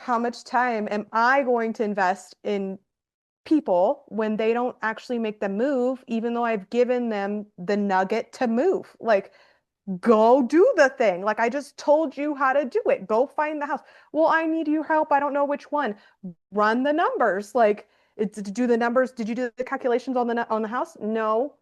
how much time am I going to invest in people when they don't actually make the move, even though I've given them the nugget to move? Like, go do the thing. Like, I just told you how to do it. Go find the house. Well, I need your help. I don't know which one. Run the numbers. Like, do the numbers. Did you do the calculations on the house? No.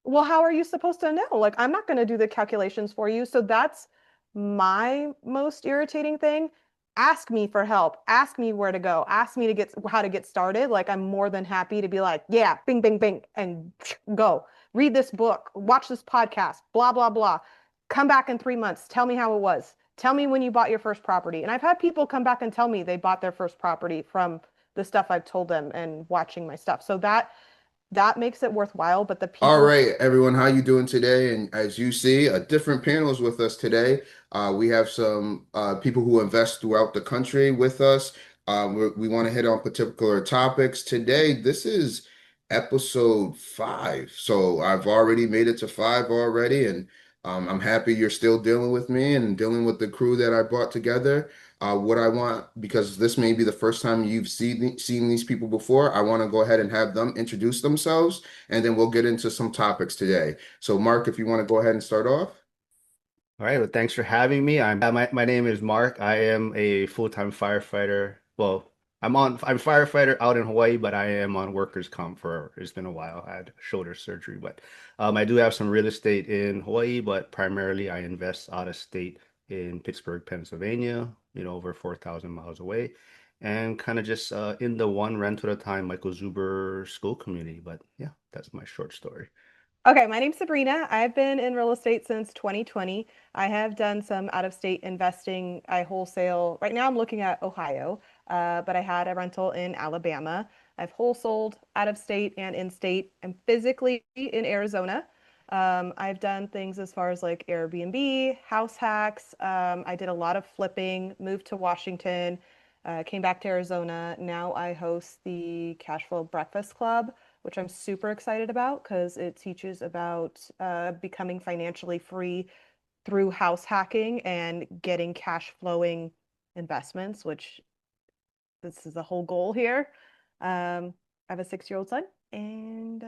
Well, how are you supposed to know? Like, I'm not going to do the calculations for you. So that's my most irritating thing. Ask me for help. Ask me where to go. Ask me to get how to get started. Like, I'm more than happy to be like, yeah, bing, bing, bing, and go. Read this book, watch this podcast, blah, blah, blah. Come back in 3 months. Tell me how it was. Tell me when you bought your first property. And I've had people come back and tell me they bought their first property from the stuff I've told them and watching my stuff. So that makes it worthwhile. But the All people, right, everyone, how you doing today? And as you see, a different panels with us today. We have some people who invest throughout the country with us. We want to hit on particular topics today. This is episode 5, so I've already made it to 5 already, and I'm happy you're still dealing with me and dealing with the crew that I brought together. What I want, because this may be the first time you've seen these people before, I want to go ahead and have them introduce themselves, and then we'll get into some topics today. So, Mark, if you want to go ahead and start off. All right, well, thanks for having me. My name is Mark. I am a full-time firefighter. Well, I'm a firefighter out in Hawaii, but I am on workers' comp for it's been a while. I had shoulder surgery, but I do have some real estate in Hawaii, but primarily I invest out of state in Pittsburgh, Pennsylvania, over 4,000 miles away, and kind of just in the one rental at a time Michael Zuber school community. But yeah, that's my short story. okay, my name's Sabrina. I've been in real estate since 2020. I have done some out of state investing. I wholesale. Right now, I'm looking at Ohio, but I had a rental in Alabama. I've wholesaled out of state and in state. I'm physically in Arizona. I've done things as far as like Airbnb, house hacks. I did a lot of flipping, moved to Washington, came back to Arizona. Now I host the Cash Flow Breakfast Club, which I'm super excited about because it teaches about becoming financially free through house hacking and getting cash flowing investments, which this is the whole goal here. I have a 6-year-old son, and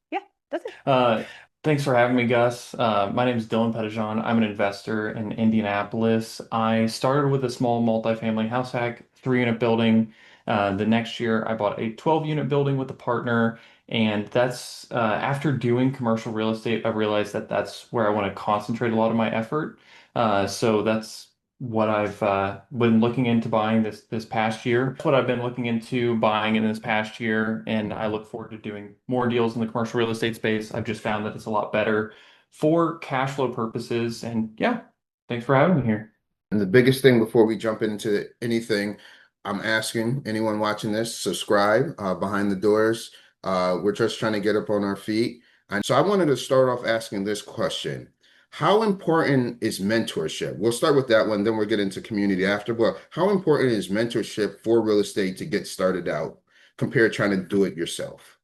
yeah, that's it. Thanks for having me, Gus. My name is Dylan Pettijohn. I'm an investor in Indianapolis. I started with a small multifamily house hack, 3-unit building. The next year, I bought a 12-unit building with a partner. And that's after doing commercial real estate, I realized that that's where I want to concentrate a lot of my effort. So that's what I've been looking into buying this past year. That's what I've been looking into buying in this past year, and I look forward to doing more deals in the commercial real estate space. I've just found that it's a lot better for cash flow purposes. And yeah, thanks for having me here. And the biggest thing before we jump into anything, I'm asking anyone watching this, subscribe behind the doors. We're just trying to get up on our feet. And so I wanted to start off asking this question. How important is mentorship? We'll start with that one, then we'll get into community after. But how important is mentorship for real estate to get started out compared to trying to do it yourself?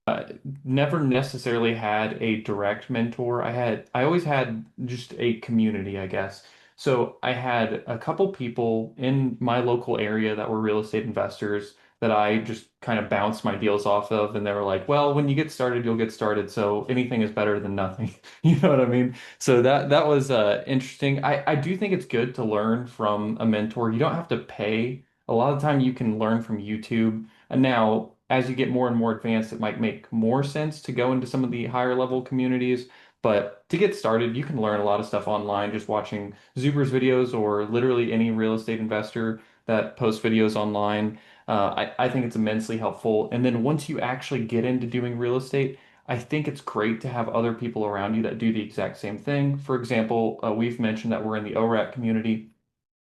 Never necessarily had a direct mentor. I always had just a community, I guess. So I had a couple people in my local area that were real estate investors that I just kind of bounced my deals off of, and they were like, "Well, when you get started, you'll get started. So anything is better than nothing." You know what I mean? So that was interesting. I do think it's good to learn from a mentor. You don't have to pay. A lot of the time, you can learn from YouTube. And now, as you get more and more advanced, it might make more sense to go into some of the higher level communities. But to get started, you can learn a lot of stuff online just watching Zuber's videos or literally any real estate investor that posts videos online. I think it's immensely helpful. And then once you actually get into doing real estate, I think it's great to have other people around you that do the exact same thing. For example, we've mentioned that we're in the ORAT community.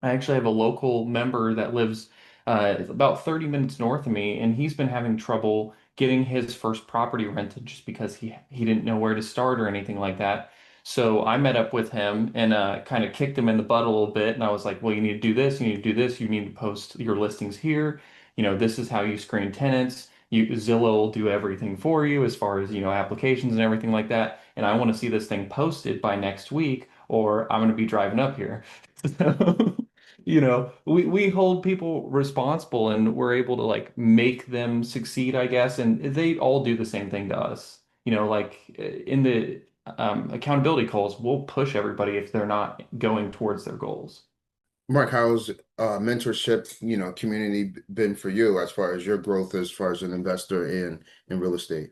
I actually have a local member that lives about 30 minutes north of me, and he's been having trouble getting his first property rented just because he didn't know where to start or anything like that. So I met up with him and kind of kicked him in the butt a little bit, and I was like, "Well, you need to do this, you need to do this, you need to post your listings here. This is how you screen tenants. Zillow will do everything for you as far as applications and everything like that. And I want to see this thing posted by next week, or I'm going to be driving up here." So we hold people responsible and we're able to like make them succeed, I guess. And they all do the same thing to us. Like in the accountability calls, we'll push everybody if they're not going towards their goals. Mark, how's mentorship, community been for you as far as your growth as far as an investor in real estate?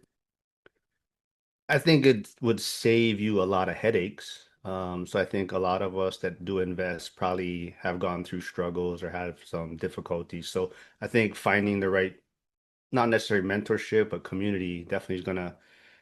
I think it would save you a lot of headaches. So I think a lot of us that do invest probably have gone through struggles or have some difficulties. So I think finding the right, not necessarily mentorship, but community definitely is going to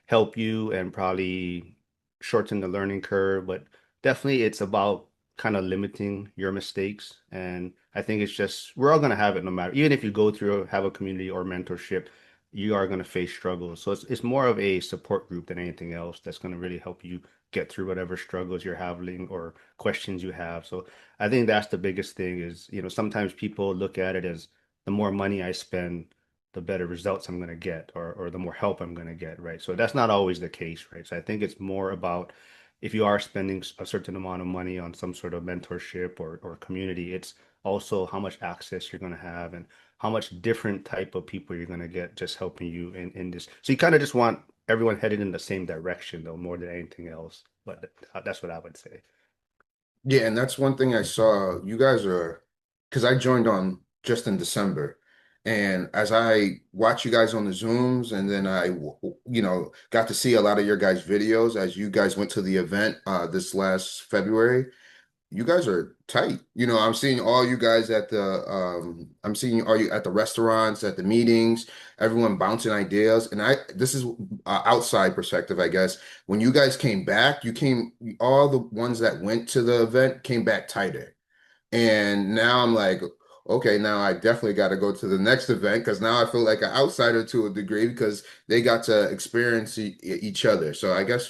help you and probably shorten the learning curve. But definitely it's about kind of limiting your mistakes. And I think it's just, we're all going to have it no matter, even if you go through, have a community or mentorship, you are going to face struggles. So it's more of a support group than anything else that's going to really help you get through whatever struggles you're having or questions you have. So I think that's the biggest thing is, sometimes people look at it as the more money I spend, the better results I'm going to get or the more help I'm going to get, right? So that's not always the case, right? So I think it's more about if you are spending a certain amount of money on some sort of mentorship or community, it's also how much access you're going to have and how much different type of people you're going to get just helping you in this. So you kind of just want everyone headed in the same direction though, more than anything else. But that's what I would say. Yeah, and that's one thing I saw. You guys are, because I joined on just in December. And as I watch you guys on the Zooms, and then got to see a lot of your guys' videos as you guys went to the event this last February. You guys are tight. I'm seeing all you guys I'm seeing all you at the restaurants, at the meetings, everyone bouncing ideas. And this is outside perspective, I guess. When you guys came back, all the ones that went to the event came back tighter. And now I'm like, okay, now I definitely got to go to the next event because now I feel like an outsider to a degree because they got to experience each other. So I guess,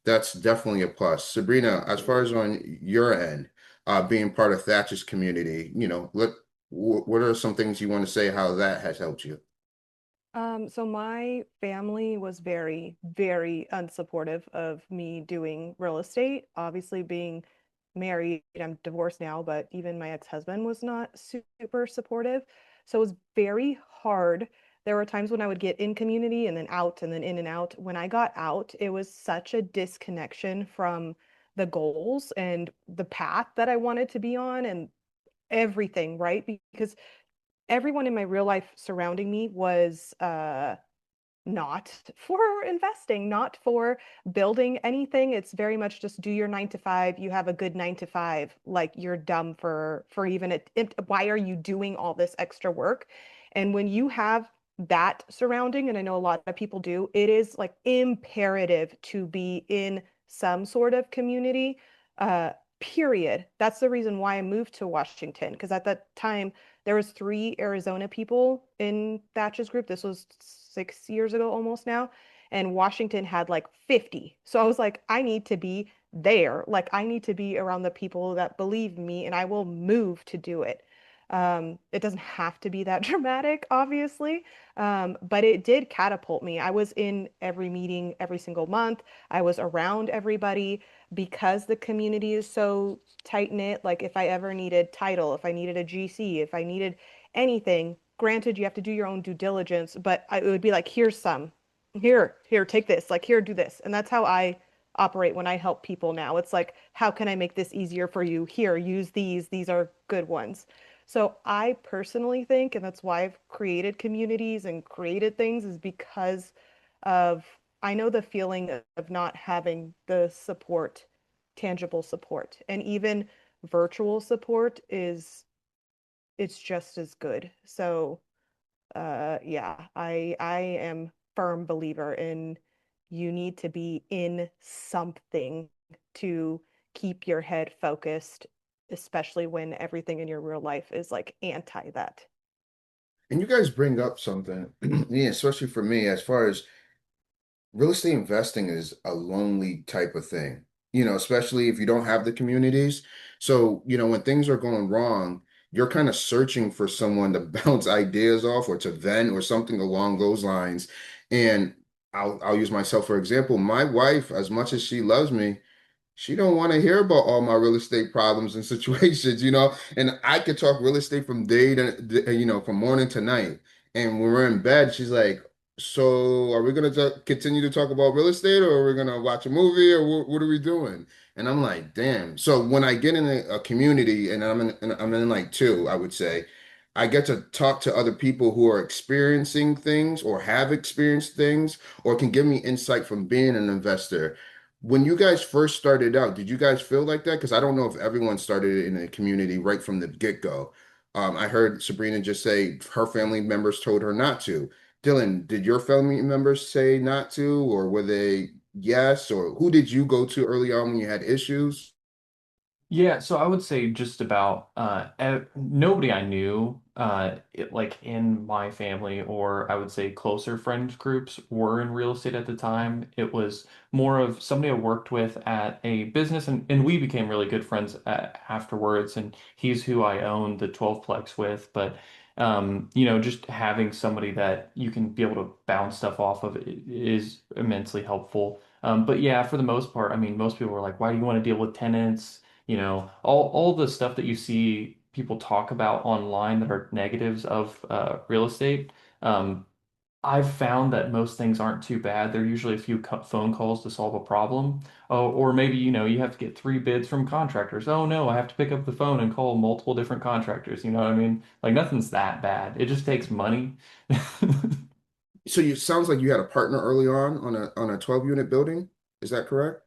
that's definitely a plus. Sabrina, as far as on your end, being part of Thatcher's community, what are some things you want to say how that has helped you? So my family was very, very unsupportive of me doing real estate. Obviously, being married, I'm divorced now, but even my ex-husband was not super supportive. So it was very hard. There were times when I would get in community and then out and then in and out. When I got out, it was such a disconnection from the goals and the path that I wanted to be on and everything, right? Because everyone in my real life surrounding me was not for investing, not for building anything. It's very much just do your 9 to 5. You have a good 9 to 5. Like you're dumb for even why are you doing all this extra work? And when you have that surrounding, and I know a lot of people do, it is like imperative to be in some sort of community. Uh, period. That's the reason why I moved to Washington, because at that time there was 3 Arizona people in Thatch's group. This was 6 years ago almost now. And Washington had like 50. So I was like, I need to be there. Like I need to be around the people that believe me and I will move to do it. It doesn't have to be that dramatic, obviously, but it did catapult me. I was in every meeting every single month. I was around everybody because the community is so tight knit. Like if I ever needed title, if I needed a GC, if I needed anything, granted, you have to do your own due diligence, but it would be like, here's some, here, take this, like, here, do this. And that's how I operate when I help people now. It's like, how can I make this easier for you? Here, use these. These are good ones. So I personally think, and that's why I've created communities and created things, is because of I know the feeling of not having the support, tangible support, and even virtual support is it's just as good. So yeah, I am firm believer in you need to be in something to keep your head focused, especially when everything in your real life is like anti that. And you guys bring up something, yeah, especially for me, as far as real estate investing is a lonely type of thing, especially if you don't have the communities. So, when things are going wrong, you're kind of searching for someone to bounce ideas off or to vent or something along those lines. And I'll use myself for example. My wife, as much as she loves me, she don't want to hear about all my real estate problems and situations, and I could talk real estate from day to, from morning to night. And when we're in bed, she's like, so are we going to continue to talk about real estate, or are we going to watch a movie, or what are we doing? And I'm like, damn. So when I get in a community, and I'm in like two, I would say, I get to talk to other people who are experiencing things or have experienced things or can give me insight from being an investor. When you guys first started out, did you guys feel like that? Because I don't know if everyone started in a community right from the get-go. I heard Sabrina just say her family members told her not to. Dylan, did your family members say not to, or were they yes? Or who did you go to early on when you had issues? Yeah, so I would say just about nobody I knew like in my family or I would say closer friends groups were in real estate at the time. It was more of somebody I worked with at a business and we became really good friends afterwards and he's who I own the 12plex with. But just having somebody that you can be able to bounce stuff off of is immensely helpful. But yeah, for the most part, I mean, most people were like, why do you want to deal with tenants? All the stuff that you see people talk about online that are negatives of real estate. Um, I've found that most things aren't too bad. They're usually a few phone calls to solve a problem. Oh, or maybe, you have to get three bids from contractors. Oh no, I have to pick up the phone and call multiple different contractors. You know what I mean? Like nothing's that bad. It just takes money. So you sounds like you had a partner early on a 12 unit building. Is that correct?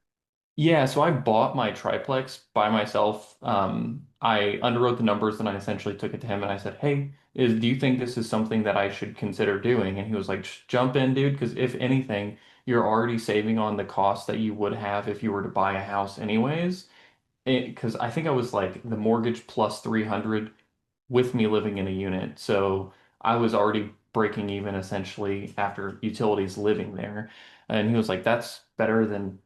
Yeah, so I bought my triplex by myself. I underwrote the numbers and I essentially took it to him and I said, "Hey, do you think this is something that I should consider doing?" And he was like, "Just jump in, dude, because if anything, you're already saving on the cost that you would have if you were to buy a house anyways." Because I think I was like the mortgage plus 300 with me living in a unit. So I was already breaking even essentially after utilities living there. And he was like, that's better than,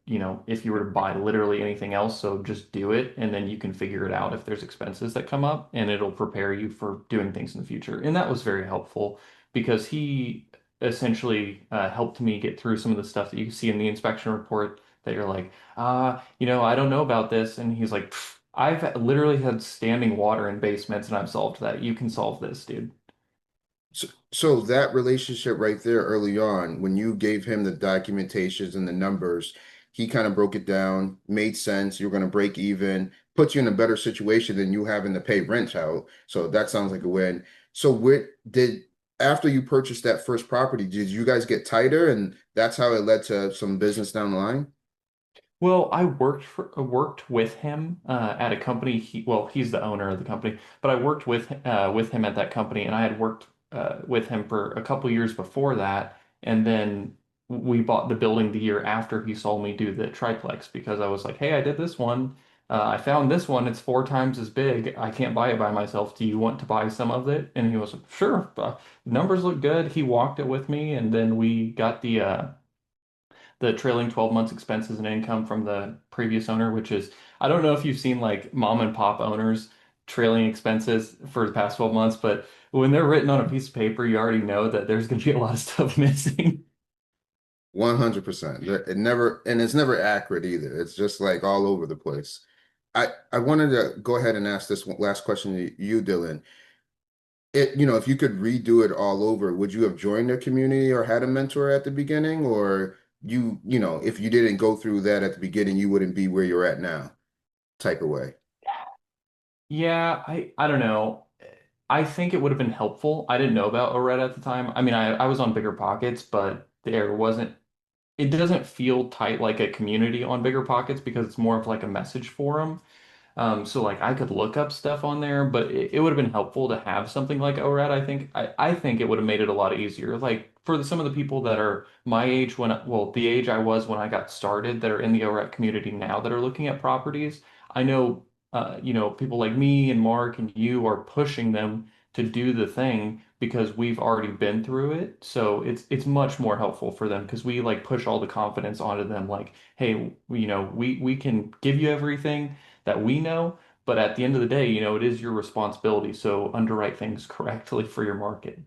if you were to buy literally anything else. So just do it. And then you can figure it out if there's expenses that come up and it'll prepare you for doing things in the future. And that was very helpful because he essentially helped me get through some of the stuff that you can see in the inspection report that you're like, I don't know about this. And he's like, I've literally had standing water in basements and I've solved that. You can solve this, dude. So that relationship right there early on, when you gave him the documentations and the numbers, he kind of broke it down, made sense. You're going to break even, put you in a better situation than you having to pay rent out. So that sounds like a win. So after you purchased that first property, did you guys get tighter? And that's how it led to some business down the line? Well, I worked with him at a company. He's the owner of the company, but I worked with him at that company, and I had worked with him for a couple years before that, and then we bought the building the year after he saw me do the triplex because I was like, "Hey, I did this one. I found this one. It's four times as big. I can't buy it by myself. Do you want to buy some of it?" And he was like, "Sure. Numbers look good." He walked it with me, and then we got the trailing 12 months expenses and income from the previous owner, which is, I don't know if you've seen like mom and pop owners trailing expenses for the past 12 months, but when they're written on a piece of paper, you already know that there's going to be a lot of stuff missing. 100%. It's never accurate either. It's just like all over the place. I wanted to go ahead and ask this last question to you, Dylan. If you could redo it all over, would you have joined a community or had a mentor at the beginning? Or if you didn't go through that at the beginning, you wouldn't be where you're at now, type of way. Yeah, I don't know. I think it would have been helpful. I didn't know about ORED at the time. I mean, I was on Bigger Pockets, but it doesn't feel tight like a community on Bigger Pockets because it's more of like a message forum. So like I could look up stuff on there, but it would have been helpful to have something like ORAD. I think it would have made it a lot easier. Like for some of the people that are my age the age I was when I got started that are in the ORAD community now that are looking at properties, I know people like me and Mark and you are pushing them to do the thing because we've already been through it. So it's much more helpful for them because we like push all the confidence onto them like, hey, we can give you everything that we know. But at the end of the day, it is your responsibility. So underwrite things correctly for your market.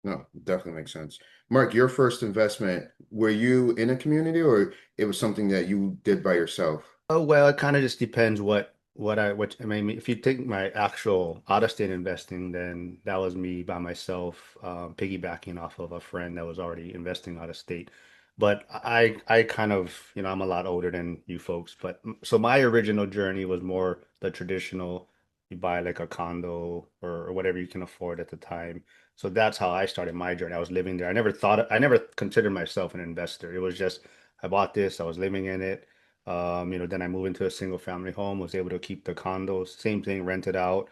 No, definitely makes sense. Mark, your first investment, were you in a community or it was something that you did by yourself? Oh, well, it kind of just depends what I mean. If you take my actual out-of-state investing, then that was me by myself, piggybacking off of a friend that was already investing out of state. But I kind of, I'm a lot older than you folks, but so my original journey was more the traditional, you buy like a condo or whatever you can afford at the time. So that's how I started my journey. I was living there. I never considered myself an investor. It was just I bought this, I was living in it. Then I moved into a single family home, was able to keep the condos, same thing, rented out.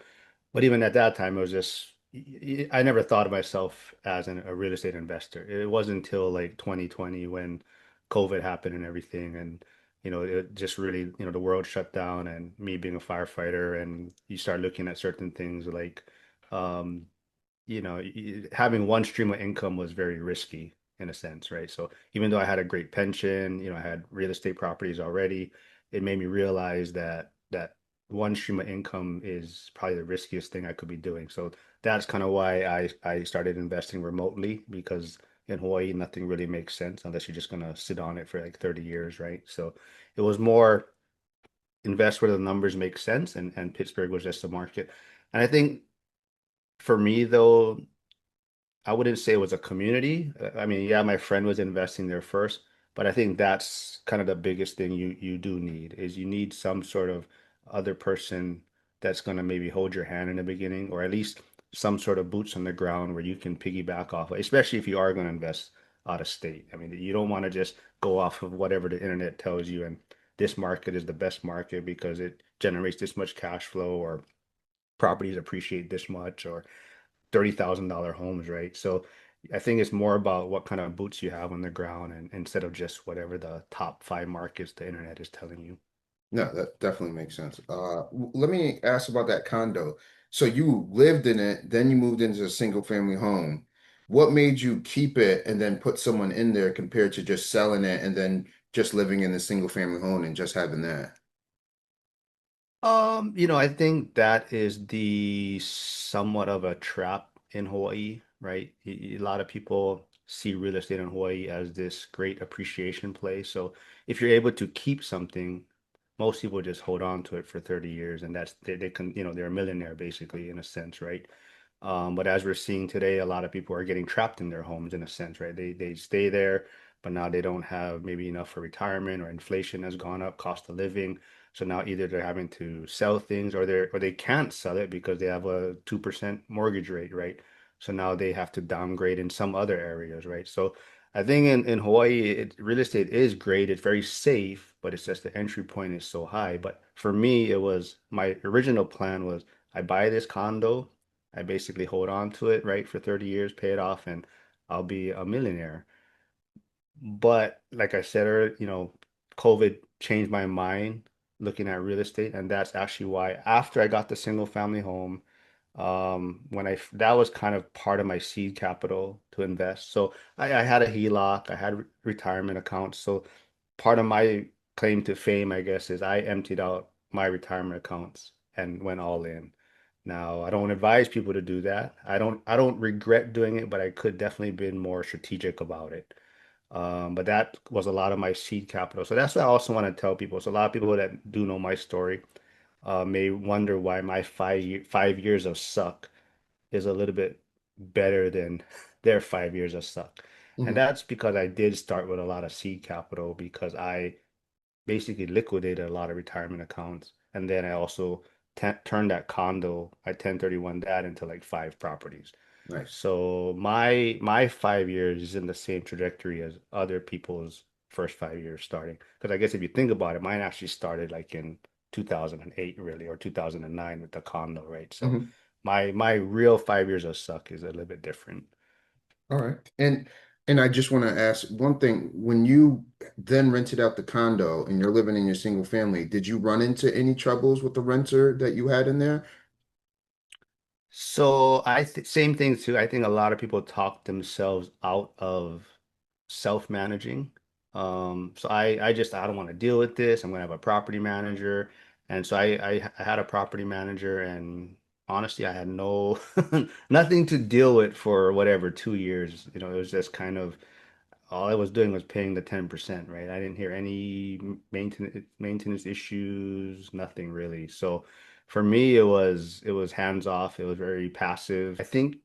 But even at that time, it was just, I never thought of myself as a real estate investor. It wasn't until like 2020 when COVID happened and everything. And, it just really, the world shut down and me being a firefighter and you start looking at certain things like, um, having one stream of income was very risky in a sense, right? So even though I had a great pension, I had real estate properties already, it made me realize that one stream of income is probably the riskiest thing I could be doing. So that's kind of why I started investing remotely because in Hawaii, nothing really makes sense unless you're just gonna sit on it for like 30 years, right? So it was more invest where the numbers make sense and Pittsburgh was just a market. And I think for me though, I wouldn't say it was a community. I mean, yeah, my friend was investing there first, but I think that's kind of the biggest thing you do need is you need some sort of other person that's going to maybe hold your hand in the beginning, or at least some sort of boots on the ground where you can piggyback off, of, especially if you are going to invest out of state. I mean, you don't want to just go off of whatever the internet tells you, and this market is the best market because it generates this much cash flow, or properties appreciate this much, or $30,000 homes, right? So I think it's more about what kind of boots you have on the ground and instead of just whatever the top five markets the internet is telling you. No, that definitely makes sense. Let me ask about that condo. So you lived in it, then you moved into a single family home. What made you keep it and then put someone in there compared to just selling it and then just living in the single family home and just having that? I think that is the somewhat of a trap in Hawaii, right? A lot of people see real estate in Hawaii as this great appreciation play. So if you're able to keep something, most people just hold on to it for 30 years and they can, they're a millionaire basically in a sense, right? But as we're seeing today, a lot of people are getting trapped in their homes in a sense, right? They stay there, but now they don't have maybe enough for retirement or inflation has gone up, cost of living. So now either they're having to sell things or they can't sell it because they have a 2% mortgage rate, right? So now they have to downgrade in some other areas, right? So I think in Hawaii, real estate is great. It's very safe, but it's just the entry point is so high. But for me, it was my original plan was I buy this condo, I basically hold on to it, right, for 30 years, pay it off, and I'll be a millionaire. But like I said, COVID changed my mind looking at real estate, and that's actually why after I got the single family home, that was kind of part of my seed capital to invest. So I had a HELOC, I had retirement accounts. So part of my claim to fame, I guess, is I emptied out my retirement accounts and went all in. Now, I don't advise people to do that. I don't regret doing it, but I could definitely been more strategic about it. But that was a lot of my seed capital. So that's what I also want to tell people. So a lot of people that do know my story may wonder why my 5 years of suck is a little bit better than their 5 years of suck. And Mhm. that's because I did start with a lot of seed capital because I basically liquidated a lot of retirement accounts. And then I also turned that condo, I 1031 that into like five properties. Nice. So my 5 years is in the same trajectory as other people's first 5 years starting. Because I guess if you think about it, mine actually started like in 2008 really, or 2009 with the condo, right? So Mhm. my real 5 years of suck is a little bit different. All right. And I just want to ask one thing. When you then rented out the condo and you're living in your single family, did you run into any troubles with the renter that you had in there? So I th same thing too. I think a lot of people talk themselves out of self-managing. So I don't want to deal with this. I'm gonna have a property manager, and so I had a property manager, and honestly, I had no nothing to deal with for whatever 2 years. It was just kind of all I was doing was paying the 10%, right? I didn't hear any maintenance issues, nothing really. So for me, it was hands off. It was very passive. I think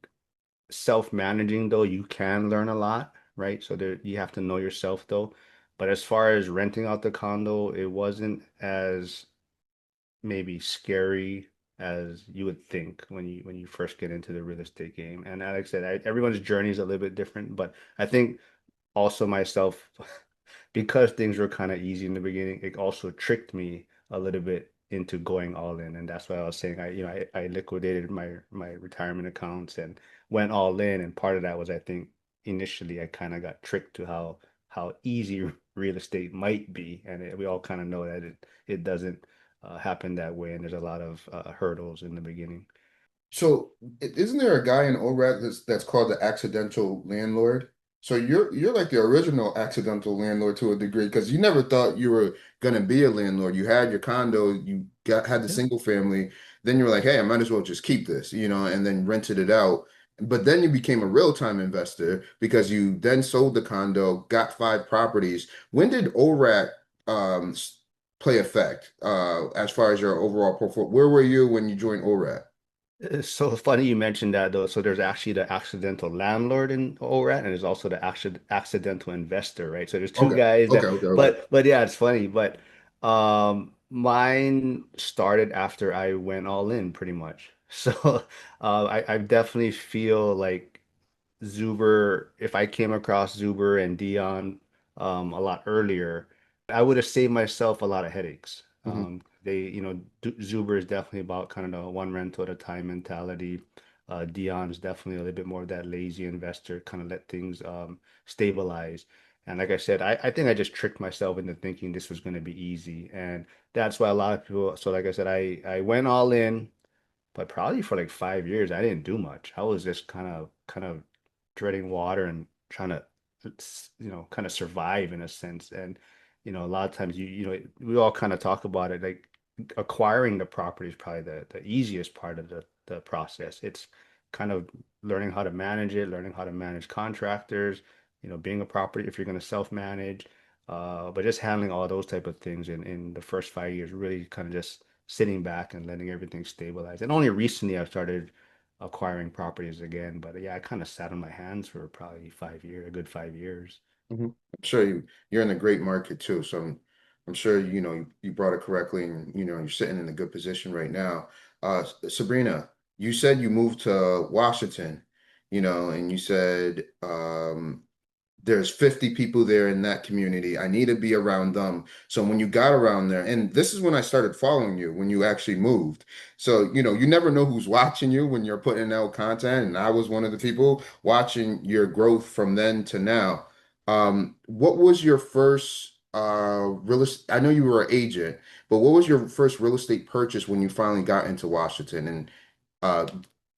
self-managing though, you can learn a lot, right? So there you have to know yourself though. But as far as renting out the condo, it wasn't as maybe scary as you would think when you first get into the real estate game. And like I said, everyone's journey is a little bit different, but I think also myself, because things were kind of easy in the beginning, it also tricked me a little bit into going all in. And that's why I was saying I liquidated my retirement accounts and went all in. And part of that was I think initially I kind of got tricked to how easy real estate might be. And we all kind of know that it doesn't happen that way. And there's a lot of hurdles in the beginning. So isn't there a guy in ORAD that's called the accidental landlord? So you're like the original accidental landlord to a degree because you never thought you were gonna be a landlord. You had your condo, you got had the Yeah. single family, then you were like, hey, I might as well just keep this, and then rented it out. But then you became a real-time investor because you then sold the condo, got 5 properties. When did ORAT play effect as far as your overall portfolio? Where were you when you joined ORAT? It's so funny you mentioned that though. So there's actually the accidental landlord in ORAT, and there's also the accidental investor, right? So there's two Okay. guys Okay. that, Okay. Okay. but yeah, it's funny. But mine started after I went all in, pretty much. So I definitely feel like Zuber, if I came across Zuber and Dion a lot earlier, I would have saved myself a lot of headaches. Hmm. Zuber is definitely about kind of the one rental at a time mentality. Dion is definitely a little bit more of that lazy investor, kind of let things stabilize. And like I said, I think I just tricked myself into thinking this was going to be easy. And that's why a lot of people, so like I said, I went all in, but probably for like 5 years, I didn't do much. I was just kind of treading water and trying to, kind of survive in a sense. And, a lot of times we all kind of talk about it, like acquiring the property is probably the easiest part of the process. It's kind of learning how to manage it, learning how to manage contractors, being a property if you're going to self-manage, but just handling all those type of things in the first 5 years, really kind of just sitting back and letting everything stabilize. And only recently I've started acquiring properties again. But yeah, I kind of sat on my hands for probably 5 years, a good 5 years. Hmm. I'm sure you're in a great market too. So I'm sure you brought it correctly, and you're sitting in a good position right now. Sabrina, you said you moved to Washington, and you said there's 50 people there in that community. I need to be around them. So when you got around there, and this is when I started following you when you actually moved. So, you never know who's watching you when you're putting out content. And I was one of the people watching your growth from then to now. What was your first real estate? I know you were an agent, but what was your first real estate purchase when you finally got into Washington? And uh,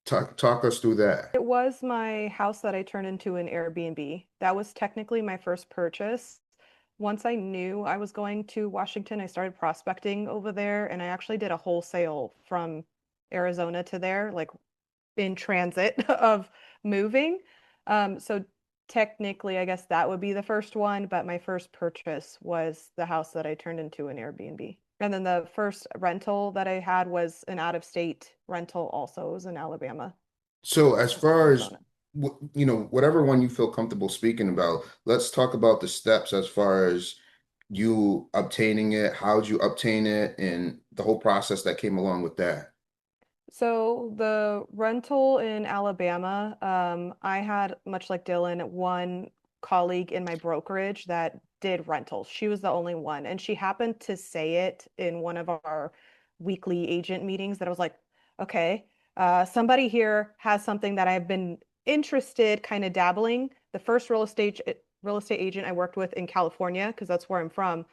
talk us through that. It was my house that I turned into an Airbnb. That was technically my first purchase. Once I knew I was going to Washington, I started prospecting over there, and I actually did a wholesale from Arizona to there, like in transit of moving. So technically, I guess that would be the first one, but my first purchase was the house that I turned into an Airbnb. And then the first rental that I had was an out-of-state rental also. It was in Alabama So as instead of far as Arizona. whatever one you feel comfortable speaking about, let's talk about the steps as far as you obtaining it, how'd you obtain it, and the whole process that came along with that. So the rental in Alabama, I had, much like Dylan, one colleague in my brokerage that did rentals. She was the only one, and she happened to say it in one of our weekly agent meetings that I was like, okay, somebody here has something that I've been interested, kind of dabbling. The first real estate agent I worked with in California, because that's where I'm from,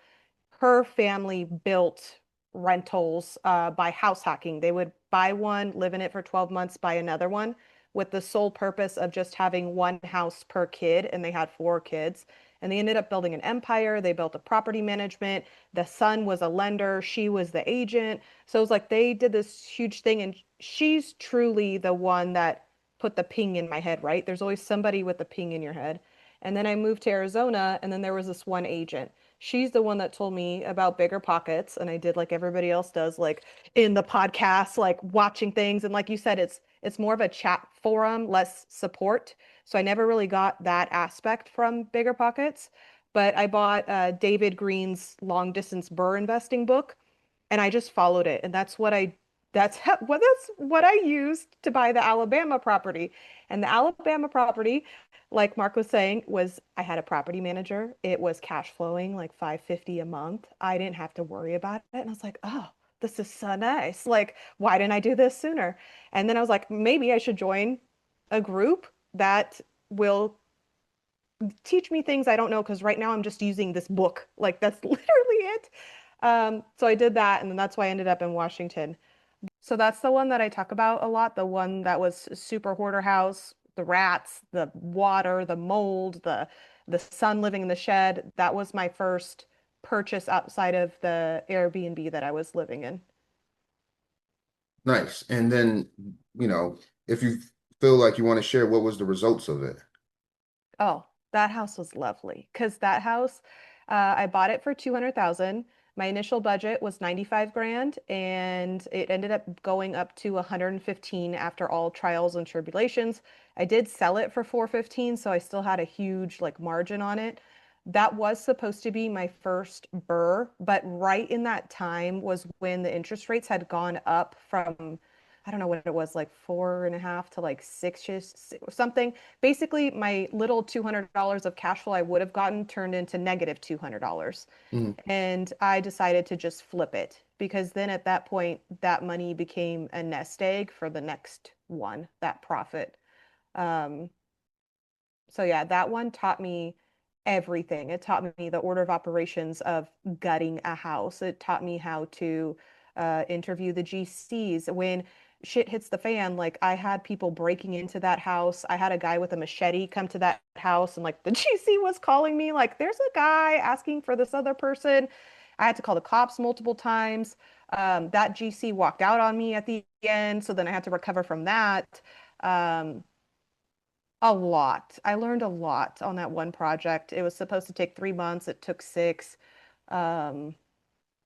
her family built rentals by house hacking. They would buy one, live in it for 12 months, buy another one with the sole purpose of just having one house per kid. And they had 4 kids. And they ended up building an empire. They built a property management. The son was a lender, she was the agent. So it was like they did this huge thing. And she's truly the one that put the ping in my head, right? There's always somebody with the ping in your head. And then I moved to Arizona, and then there was this one agent. She's the one that told me about Bigger Pockets, and I did like everybody else does, like in the podcast, like watching things. And like you said, it's more of a chat forum, less support. So I never really got that aspect from Bigger Pockets. But I bought David Green's Long Distance Burr Investing book, and I just followed it. And that's what I used to buy the Alabama property. And the Alabama property, like Mark was saying, was I had a property manager. It was cash flowing like 550 a month. I didn't have to worry about it. And I was like, oh, this is so nice. Like, why didn't I do this sooner? And then I was like, maybe I should join a group that will teach me things I don't know, because right now I'm just using this book. Like that's literally it. So I did that, and then that's why I ended up in Washington. So that's the one that I talk about a lot, the one that was super hoarder house, the rats, the water, the mold, the son living in the shed. That was my first purchase outside of the Airbnb that I was living in. Nice. And then, if you feel like you want to share, what was the results of it? Oh, that house was lovely because that house, I bought it for 200,000. My initial budget was 95 grand, and it ended up going up to 115 after all trials and tribulations. I did sell it for 415, so I still had a huge like margin on it. That was supposed to be my first burr, but right in that time was when the interest rates had gone up from, I don't know what it was, like 4.5 to like six or something. Basically, my little $200 of cash flow I would have gotten turned into negative $200. Mhm. And I decided to just flip it, because then at that point, that money became a nest egg for the next one, that profit. Um, so yeah, that one taught me everything. It taught me the order of operations of gutting a house. It taught me how to interview the GCs when shit hits the fan. Like I had people breaking into that house. I had a guy with a machete come to that house, and like the GC was calling me like, "There's a guy asking for this other person." I had to call the cops multiple times. That GC walked out on me at the end, so then I had to recover from that. Um, a lot. I learned a lot on that one project. It was supposed to take 3 months. It took six. Um,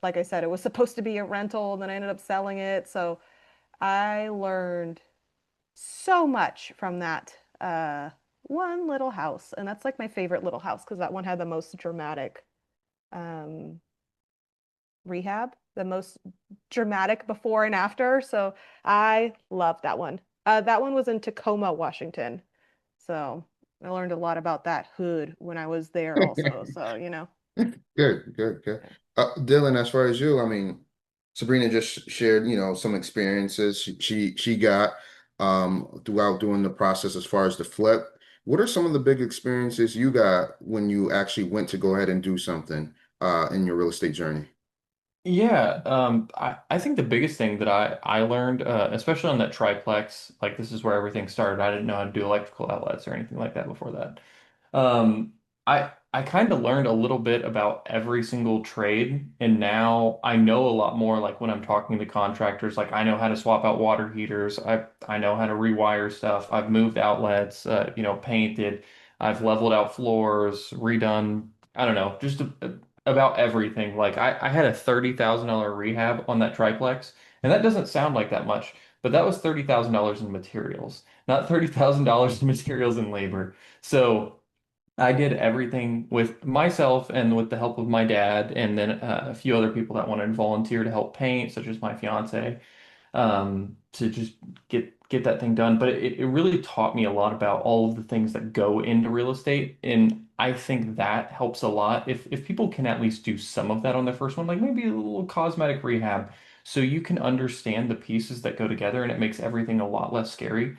like I said, it was supposed to be a rental, and then I ended up selling it. So I learned so much from that one little house. And that's like my favorite little house because that one had the most dramatic um, rehab, the most dramatic before and after. So I love that one. That one was in Tacoma, Washington. So I learned a lot about that hood when I was there also. So, Good, good, good. yeah. Dylan, as far as you, I mean, Sabrina just shared, some experiences she got throughout doing the process as far as the flip. What are some of the big experiences you got when you actually went to go ahead and do something in your real estate journey? Yeah, I think the biggest thing that I learned, especially on that triplex, like this is where everything started. I didn't know how to do electrical outlets or anything like that before that. I kind of learned a little bit about every single trade, and now I know a lot more. Like when I'm talking to contractors, like I know how to swap out water heaters. I know how to rewire stuff. I've moved outlets, painted. I've leveled out floors, redone. I don't know, just about everything. Like I had a $30,000 rehab on that triplex, and that doesn't sound like that much, but that was $30,000 in materials, not $30,000 in materials and labor. So. I did everything with myself and with the help of my dad, and then a few other people that wanted to volunteer to help paint, such as my fiance, to just get that thing done. But it really taught me a lot about all of the things that go into real estate, and I think that helps a lot. If people can at least do some of that on their first one, like maybe a little cosmetic rehab, so you can understand the pieces that go together, and it makes everything a lot less scary,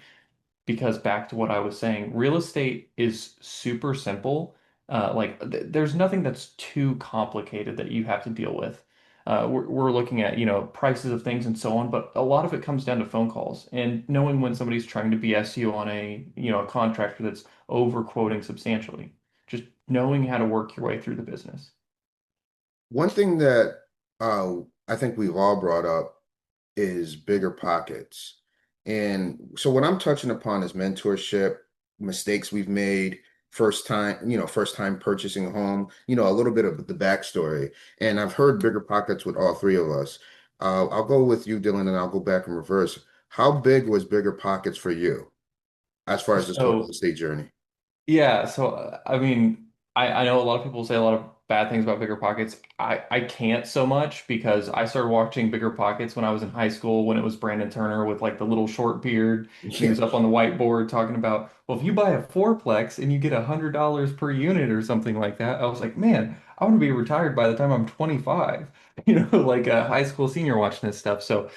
because back to what I was saying, real estate is super simple. Like there's nothing that's too complicated that you have to deal with. We're looking at, prices of things and so on, but a lot of it comes down to phone calls and knowing when somebody's trying to BS you on a contractor that's over quoting substantially. Just knowing how to work your way through the business. One thing that I think we've all brought up is bigger pockets. And so what I'm touching upon is mentorship, mistakes we've made, first time purchasing a home, a little bit of the backstory. And I've heard bigger pockets with all three of us. I'll go with you, Dylan, and I'll go back in reverse. How big was bigger pockets for you as far as this whole real So estate journey? yeah, so I mean, I know a lot of people say a lot of bad things about Bigger Pockets. I can't so much because I started watching Bigger Pockets when I was in high school when it was Brandon Turner with like the little short beard and he Yeah. was up on the whiteboard talking about, well, if you buy a fourplex and you get $100 per unit or something like that, I was like, man, I want to be retired by the time I'm 25. Like a high school senior watching this stuff. So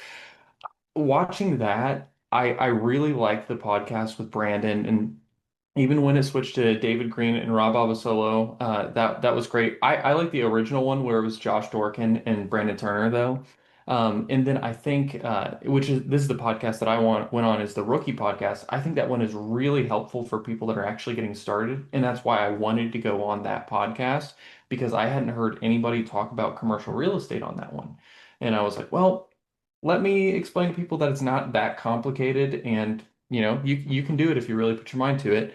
watching that, I really liked the podcast with Brandon, and even when it switched to David Green and Rob Abasolo, that was great. I like the original one where it was Josh Dorkin and Brandon Turner though. And then I think which is this is the podcast that went on is the Rookie podcast. I think that one is really helpful for people that are actually getting started, and that's why I wanted to go on that podcast because I hadn't heard anybody talk about commercial real estate on that one. And I was like, well, let me explain to people that it's not that complicated and you can do it if you really put your mind to it.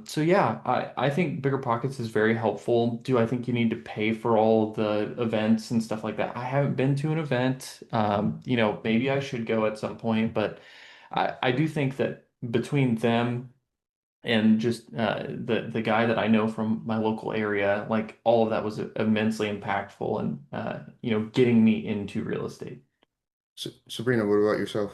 So yeah, I think Bigger Pockets is very helpful. Do I think you need to pay for all the events and stuff like that? I haven't been to an event. Maybe I should go at some point, but I do think that between them and just the guy that I know from my local area, like all of that was immensely impactful and getting me into real estate. Sabrina, what about yourself?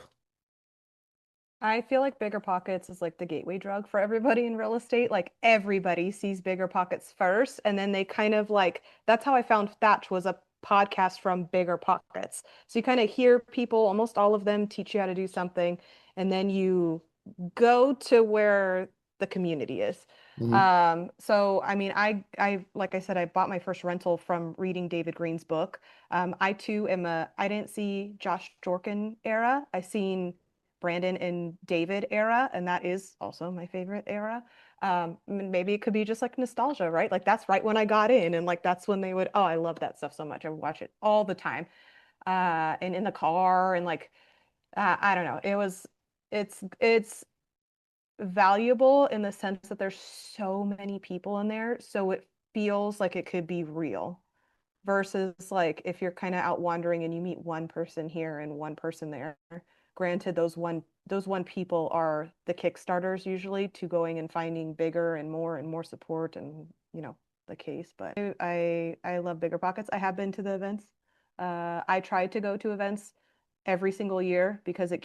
I feel like Bigger Pockets is like the gateway drug for everybody in real estate. Like everybody sees Bigger Pockets first, and then they kind of like that's how I found Thatch was a podcast from Bigger Pockets. So you kind of hear people, almost all of them, teach you how to do something, and then you go to where the community is. Hmm. So I mean, like I said, I bought my first rental from reading David Green's book. I too I didn't see Josh Jorkin era. I seen Brandon and David era, and that is also my favorite era. Maybe it could be just like nostalgia, right? Like that's right when I got in, and like that's when they would, oh, I love that stuff so much. I would watch it all the time, and in the car, and like I don't know. It's valuable in the sense that there's so many people in there, so it feels like it could be real versus like if you're kind of out wandering and you meet one person here and one person there. Granted, those one people are the Kickstarters usually to going and finding bigger and more support and the case. But I love Bigger Pockets. I have been to the events. I try to go to events every single year because it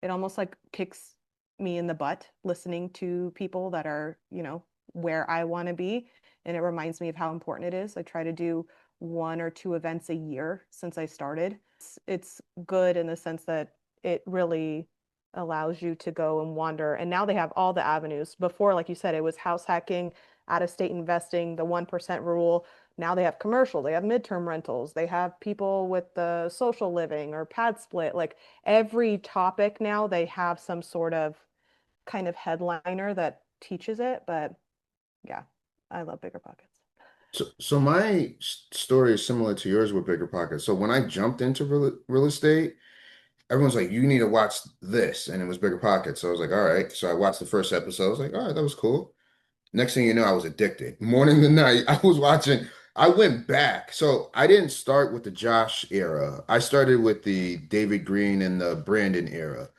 almost like kicks me in the butt listening to people that are, where I want to be. And it reminds me of how important it is. I try to do one or two events a year since I started. It's good in the sense that it really allows you to go and wander. And now they have all the avenues. Before, like you said, it was house hacking, out of state investing, the 1% rule. Now they have commercial, they have midterm rentals, they have people with the social living or pad split. Like every topic now, they have some sort of kind of headliner that teaches it. But yeah, I love Bigger Pockets. So my story is similar to yours with bigger pockets. So when I jumped into real estate, everyone's like, you need to watch this, and it was bigger pockets. So I was like, all right. So I watched the first episode. I was like, all right, that was cool. Next thing you know, I was addicted. Morning to night, I was watching. I went back. So I didn't start with the Josh era. I started with the David Green and the Brandon era.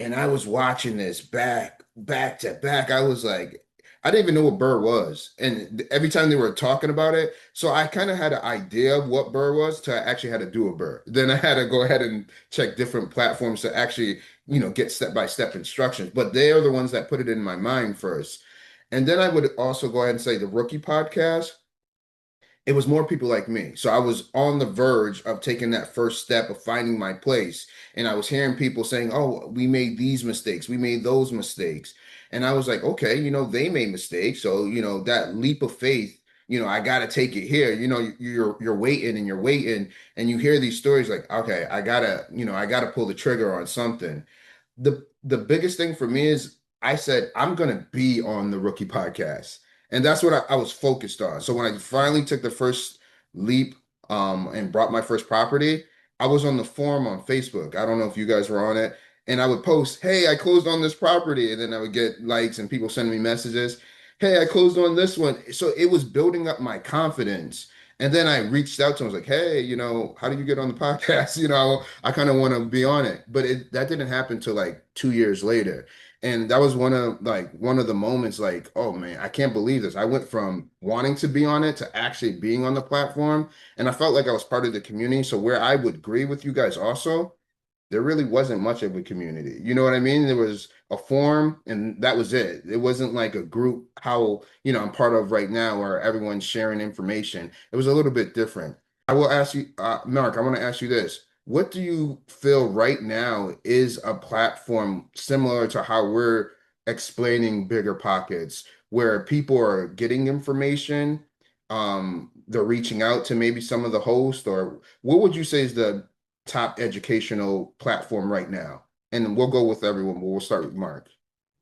And I was watching this back to back. I was like, I didn't even know what Burr was. And every time they were talking about it, so I kind of had an idea of what Burr was to I actually had to do a Burr. Then I had to go ahead and check different platforms to actually, get step-by-step instructions. But they are the ones that put it in my mind first. And then I would also go ahead and say the rookie podcast, it was more people like me. So I was on the verge of taking that first step of finding my place. And I was hearing people saying, oh, we made these mistakes, we made those mistakes. And I was like, okay, they made mistakes. So, that leap of faith, I got to take it here. You're waiting and you're waiting and you hear these stories like, okay, I gotta pull the trigger on something. The biggest thing for me is I said, I'm gonna be on the rookie podcast. And that's what I was focused on. So when I finally took the first leap and brought my first property, I was on the forum on Facebook. I don't know if you guys were on it. And I would post, hey, I closed on this property. And then I would get likes and people sending me messages. hey, I closed on this one. So it was building up my confidence. And then I reached out to him. I was like, hey, how do you get on the podcast? I kind of want to be on it. But that didn't happen till like 2 years later. And that was one of the moments like, oh man, I can't believe this. I went from wanting to be on it to actually being on the platform. And I felt like I was part of the community. So where I would agree with you guys also, there really wasn't much of a community. You know what I mean? There was a forum and that was it. It wasn't like a group how, I'm part of right now where everyone's sharing information. It was a little bit different. I will ask you, Mark, I want to ask you this. What do you feel right now is a platform similar to how we're explaining Bigger Pockets, where people are getting information, they're reaching out to maybe some of the hosts, or what would you say is the top educational platform right now? And we'll go with everyone, but we'll start with Mark.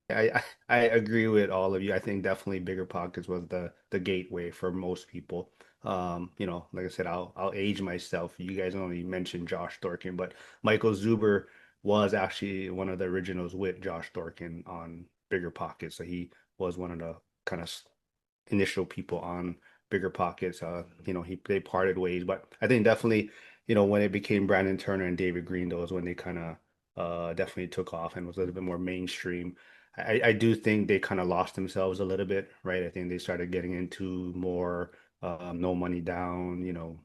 I agree with all of you. I think definitely Bigger Pockets was the gateway for most people. Like I said, I'll age myself. You guys only mentioned Josh Thorkin, but Michael Zuber was actually one of the originals with Josh Thorkin on Bigger Pockets. So he was one of the kind of initial people on Bigger Pockets. They parted ways, but I think definitely, when it became Brandon Turner and David Green, those when they kind of definitely took off and was a little bit more mainstream. I do think they kind of lost themselves a little bit, right? I think they started getting into more no money down,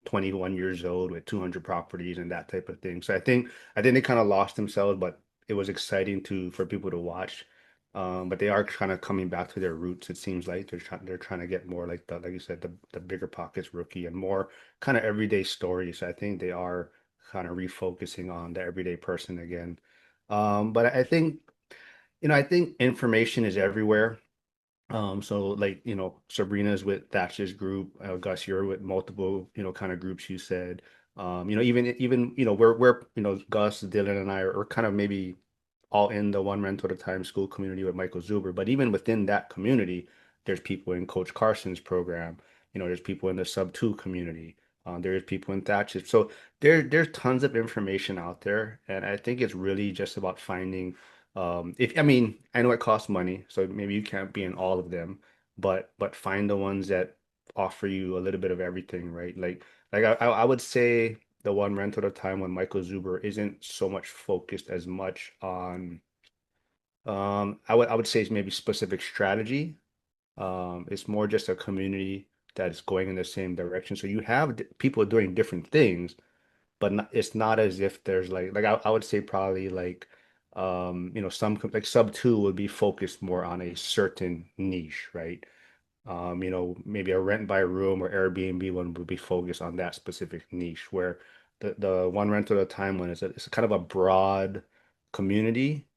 21 years old with 200 properties and that type of thing. So I think they kind of lost themselves, but it was exciting for people to watch. But they are kind of coming back to their roots. It seems like they're trying to get more like like you said, the Bigger Pockets rookie and more kind of everyday stories. So I think they are kind of refocusing on the everyday person again. But I think information is everywhere. So like, Sabrina's with Thatcher's group, Gus, you're with multiple, kind of groups you said. Even, we're, Gus, Dylan and I are kind of maybe all in the one rental at a time school community with Michael Zuber. But even within that community, there's people in Coach Carson's program. There's people in the sub two community. There's people in Thatcher's. So there's tons of information out there, and I think it's really just about finding if I mean, I know it costs money, so maybe you can't be in all of them, but find the ones that offer you a little bit of everything, right? Like I would say the one rental at a time when Michael Zuber isn't so much focused as much on I would say it's maybe specific strategy. It's more just a community that is going in the same direction. So you have people doing different things, but it's not as if there's I would say probably like some like sub two would be focused more on a certain niche, right? Maybe a rent by room or Airbnb one would be focused on that specific niche, where the one rental at a time one it's kind of a broad community,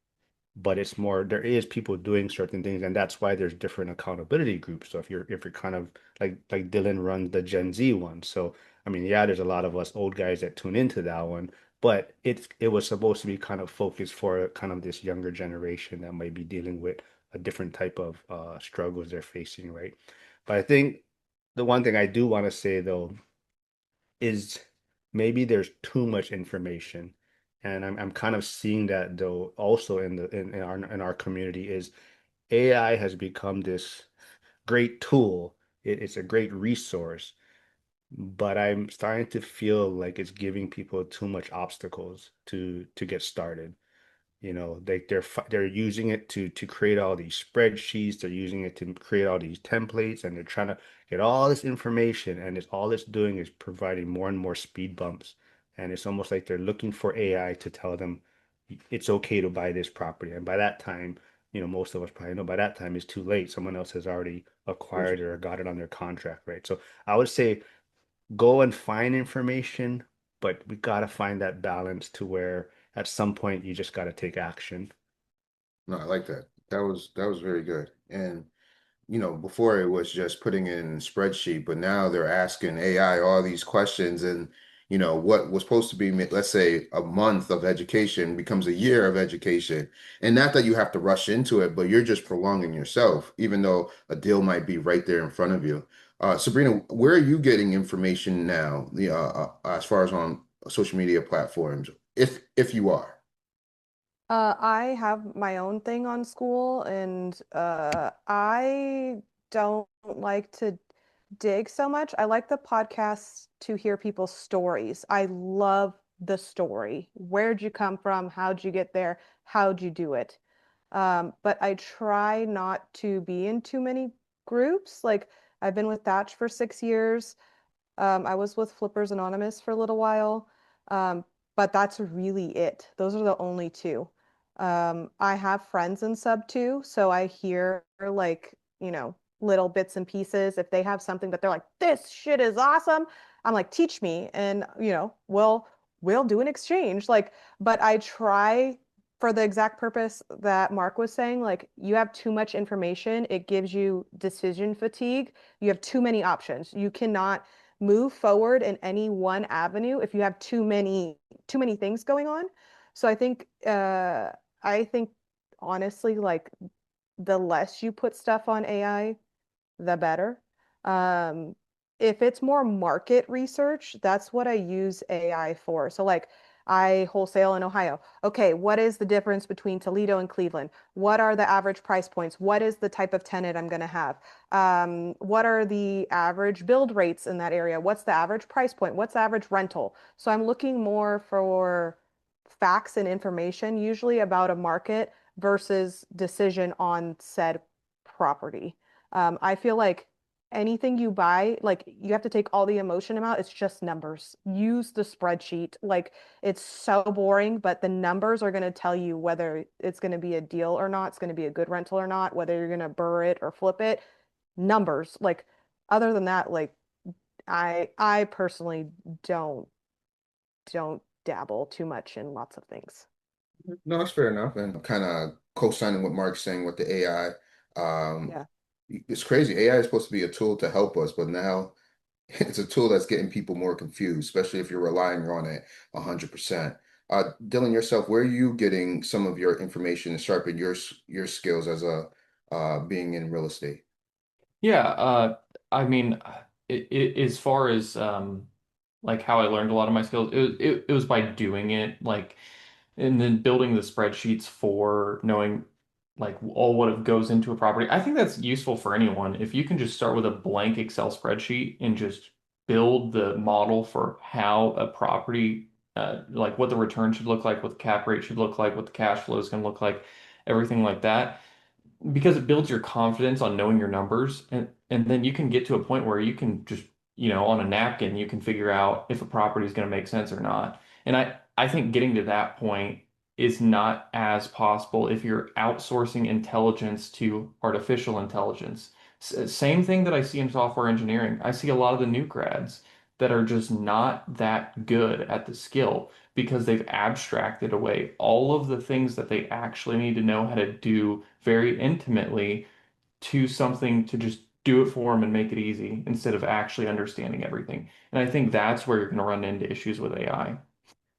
but it's more there is people doing certain things, and that's why there's different accountability groups. So if you're kind of like Dylan runs the Gen Z one. So I mean, yeah, there's a lot of us old guys that tune into that one, but it was supposed to be kind of focused for kind of this younger generation that might be dealing with a different type of struggles they're facing, right? But I think the one thing I do want to say though is maybe there's too much information. And I'm kind of seeing that though also in our community is AI has become this great tool. It's a great resource, but I'm starting to feel like it's giving people too much obstacles to get started. They're using it to create all these spreadsheets. They're using it to create all these templates, and they're trying to get all this information. And all it's doing is providing more and more speed bumps. And it's almost like they're looking for AI to tell them it's okay to buy this property. And by that time, most of us probably know by that time it's too late. Someone else has already acquired it or got it on their contract, right? So I would say go and find information, but we got to find that balance to where at some point you just got to take action. No, I like that. That was very good. And before it was just putting in a spreadsheet, but now they're asking AI all these questions, and what was supposed to be, let's say, a month of education becomes a year of education. And not that you have to rush into it, but you're just prolonging yourself, even though a deal might be right there in front of you. Sabrina, where are you getting information now, as far as on social media platforms, if you are? I have my own thing on school, and I don't like to dig so much. I like the podcasts to hear people's stories. I love the story. Where'd you come from? How'd you get there? How'd you do it? But I try not to be in too many groups. Like I've been with Thatch for 6 years. I was with Flippers Anonymous for a little while, um, but that's really it. Those are the only two. I have friends in sub too, so I hear like, little bits and pieces. If they have something that they're like, this shit is awesome, I'm like, teach me, and we'll do an exchange. Like, but I try for the exact purpose that Mark was saying, like you have too much information, it gives you decision fatigue. You have too many options. You cannot move forward in any one avenue if you have too many things going on. So I think honestly, like the less you put stuff on AI, the better. Um, if it's more market research, that's what I use AI for. So like I wholesale in Ohio. Okay, what is the difference between Toledo and Cleveland? What are the average price points? What is the type of tenant I'm going to have? What are the average build rates in that area? What's the average price point? What's the average rental? So I'm looking more for facts and information, usually about a market versus decision on said property. I feel like anything you buy, like you have to take all the emotion out. It's just numbers. Use the spreadsheet. Like it's so boring, but the numbers are going to tell you whether it's going to be a deal or not. It's going to be a good rental or not, whether you're going to burr it or flip it. Numbers. Like other than that, like I personally don't don't dabble too much in lots of things. No, that's fair enough. And kind of co-signing what Mark's saying with the AI. Um, Yeah. it's crazy. AI is supposed to be a tool to help us, but now it's a tool that's getting people more confused, especially if you're relying on it 100%. Dylan, yourself, where are you getting some of your information to sharpen your skills as a being in real estate? Yeah, I mean, as far as like how I learned a lot of my skills, it was by doing it, like, and then building the spreadsheets for knowing like all what goes into a property. I think that's useful for anyone. If you can just start with a blank Excel spreadsheet and just build the model for how a property, like what the return should look like, what the cap rate should look like, what the cash flow is going to look like, everything like that, because it builds your confidence on knowing your numbers, and then you can get to a point where you can just, on a napkin you can figure out if a property is going to make sense or not. And I think getting to that point is not as possible if you're outsourcing intelligence to artificial intelligence. Same thing that I see in software engineering. I see a lot of the new grads that are just not that good at the skill because they've abstracted away all of the things that they actually need to know how to do very intimately to something to just do it for them and make it easy instead of actually understanding everything. And I think that's where you're going to run into issues with AI.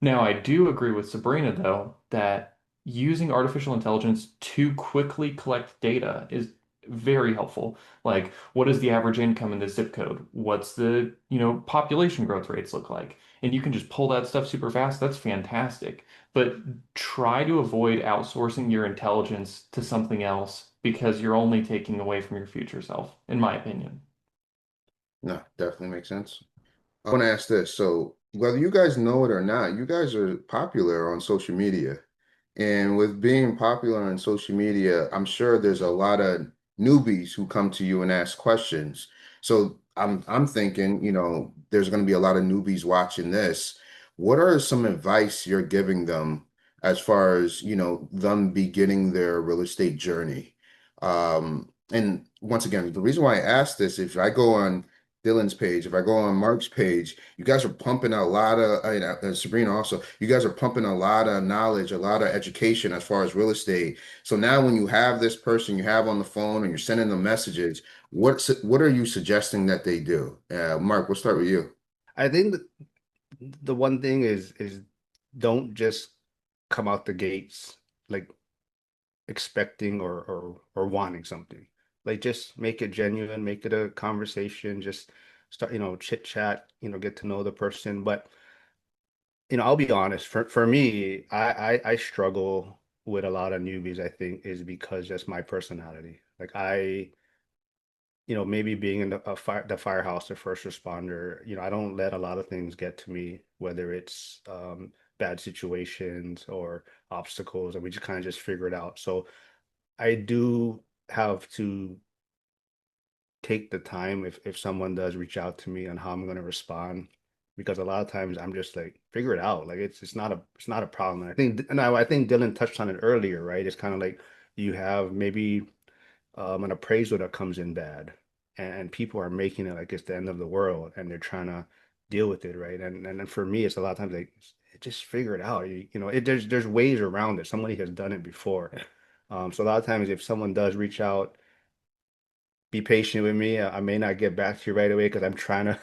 Now, I do agree with Sabrina, though, that using artificial intelligence to quickly collect data is very helpful. Like, what is the average income in this zip code? What's the, population growth rates look like? And you can just pull that stuff super fast. That's fantastic. But try to avoid outsourcing your intelligence to something else because you're only taking away from your future self, in my opinion. No, definitely makes sense. I want to ask this. So, whether you guys know it or not, you guys are popular on social media. And with being popular on social media, I'm sure there's a lot of newbies who come to you and ask questions. So, I'm thinking, there's going to be a lot of newbies watching this. What are some advice you're giving them as far as, them beginning their real estate journey? And once again, the reason why I ask this, if I go on Dylan's page, if I go on Mark's page, you guys are pumping a lot of, Sabrina also, you guys are pumping a lot of knowledge, a lot of education as far as real estate. So now when you have this person you have on the phone and you're sending them messages, what are you suggesting that they do? Mark, we'll start with you. I think the one thing is don't just come out the gates like expecting or wanting something. Like just make it genuine, make it a conversation, just start, chit chat, get to know the person. But I'll be honest, for me, I struggle with a lot of newbies, I think, is because just my personality. Like maybe being in the firehouse or first responder, I don't let a lot of things get to me, whether it's bad situations or obstacles, and we just kind of just figure it out. So I do have to take the time if someone does reach out to me on how I'm going to respond, because a lot of times I'm just like figure it out. Like it's not a problem. And I think Dylan touched on it earlier, right? It's kind of like you have maybe an appraisal that comes in bad, and people are making it like it's the end of the world, and they're trying to deal with it, right? And then for me, it's a lot of times like just figure it out. There's ways around it. Somebody has done it before. So a lot of times, if someone does reach out, be patient with me. I may not get back to you right away because I'm trying to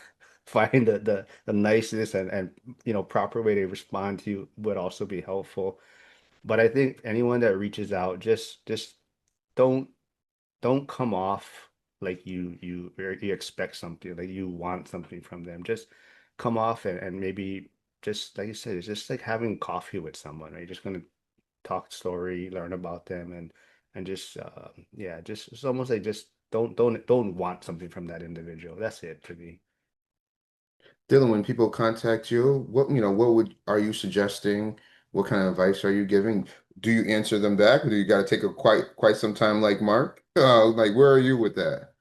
find the nicest and proper way to respond to you would also be helpful. But I think anyone that reaches out, just don't don't come off like you expect something, like you want something from them. Just come off and maybe just like you said, it's just like having coffee with someone, right? You're just gonna talk story, learn about them, and just yeah, just it's almost like just don't want something from that individual. That's it for me. Dylan, when people contact you, what would are you suggesting? What kind of advice are you giving? Do you answer them back, or do you got to take a quite some time like Mark? Like where are you with that?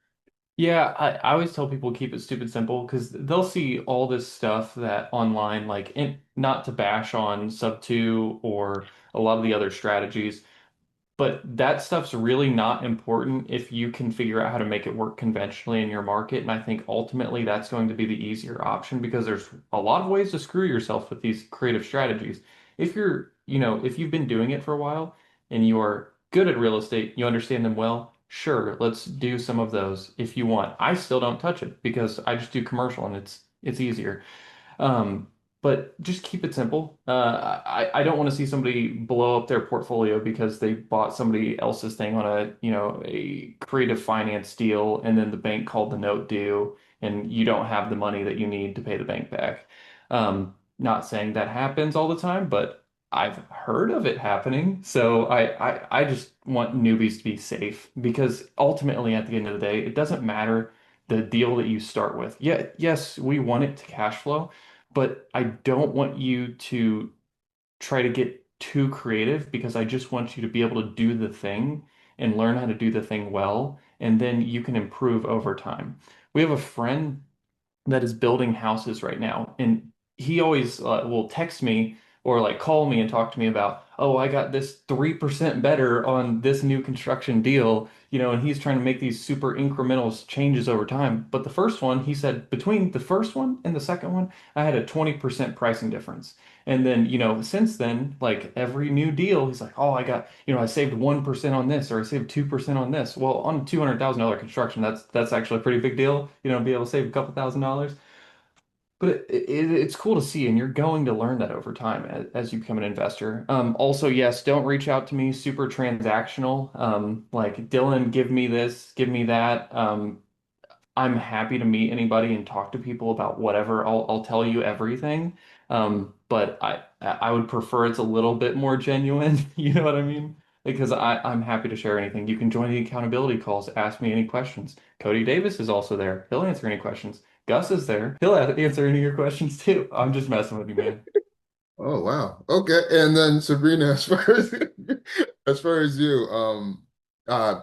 Yeah, I always tell people keep it stupid simple because they'll see all this stuff that online, like not to bash on Sub 2 or a lot of the other strategies, but that stuff's really not important if you can figure out how to make it work conventionally in your market. And I think ultimately that's going to be the easier option because there's a lot of ways to screw yourself with these creative strategies. If you've been doing it for a while and you are good at real estate, you understand them well, sure, let's do some of those if you want. I still don't touch it because I just do commercial and it's easier. Um, but just keep it simple. I don't want to see somebody blow up their portfolio because they bought somebody else's thing on a creative finance deal, and then the bank called the note due, and you don't have the money that you need to pay the bank back. Not saying that happens all the time, but I've heard of it happening. So I just want newbies to be safe because ultimately, at the end of the day, it doesn't matter the deal that you start with. Yeah, yes, we want it to cash flow, but I don't want you to try to get too creative because I just want you to be able to do the thing and learn how to do the thing well, and then you can improve over time. We have a friend that is building houses right now. And he always will text me or like call me and talk to me about, oh, I got this 3% better on this new construction deal, and he's trying to make these super incremental changes over time. But the first one, he said, between the first one and the second one, I had a 20% pricing difference. And then, since then, like every new deal, he's like, oh, I saved 1% on this or I saved 2% on this. Well, on $200,000 construction, that's actually a pretty big deal, be able to save a couple $1,000s. But it's cool to see, and you're going to learn that over time as you become an investor. Also, yes, don't reach out to me super transactional. Like Dylan, give me this, give me that. I'm happy to meet anybody and talk to people about whatever. I'll tell you everything. But I would prefer it's a little bit more genuine. You know what I mean? Because I'm happy to share anything. You can join the accountability calls, ask me any questions. Cody Davis is also there. He'll answer any questions. Gus is there. He'll answer any of your questions too. I'm just messing with you, man. Oh wow. Okay. And then Sabrina, as far as as far as you,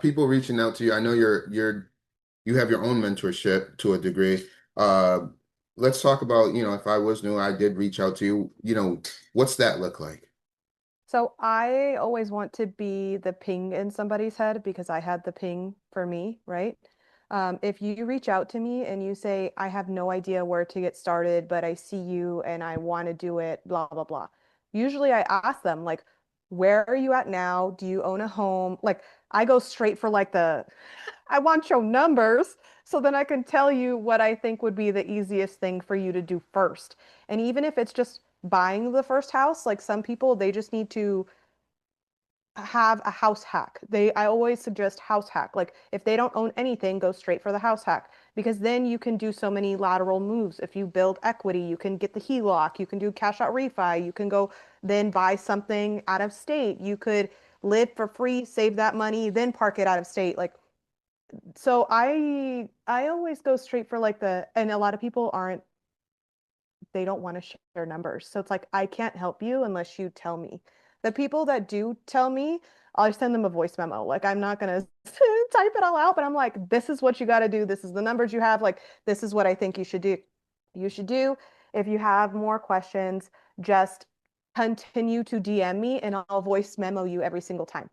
people reaching out to you, I know you have your own mentorship to a degree. Uh, let's talk about, if I was new, I did reach out to you, what's that look like? So I always want to be the ping in somebody's head because I had the ping for me, right? If you reach out to me and you say, I have no idea where to get started, but I see you and I want to do it, blah, blah, blah. Usually I ask them, like, where are you at now? Do you own a home? Like, I go straight for like I want your numbers so then I can tell you what I think would be the easiest thing for you to do first. And even if it's just buying the first house, like some people, they just need to have a house hack. I always suggest house hack. Like if they don't own anything, go straight for the house hack because then you can do so many lateral moves. If you build equity, you can get the HELOC, you can do cash out refi, you can go then buy something out of state. You could live for free, save that money, then park it out of state. Like, so I always go straight for like and a lot of people aren't, they don't want to share numbers. So it's like, I can't help you unless you tell me. The people that do tell me, I'll send them a voice memo. Like, I'm not going to type it all out, but I'm like, this is what you got to do. This is the numbers you have. Like, this is what I think you should do. You should do. If you have more questions, just continue to DM me and I'll voice memo you every single time.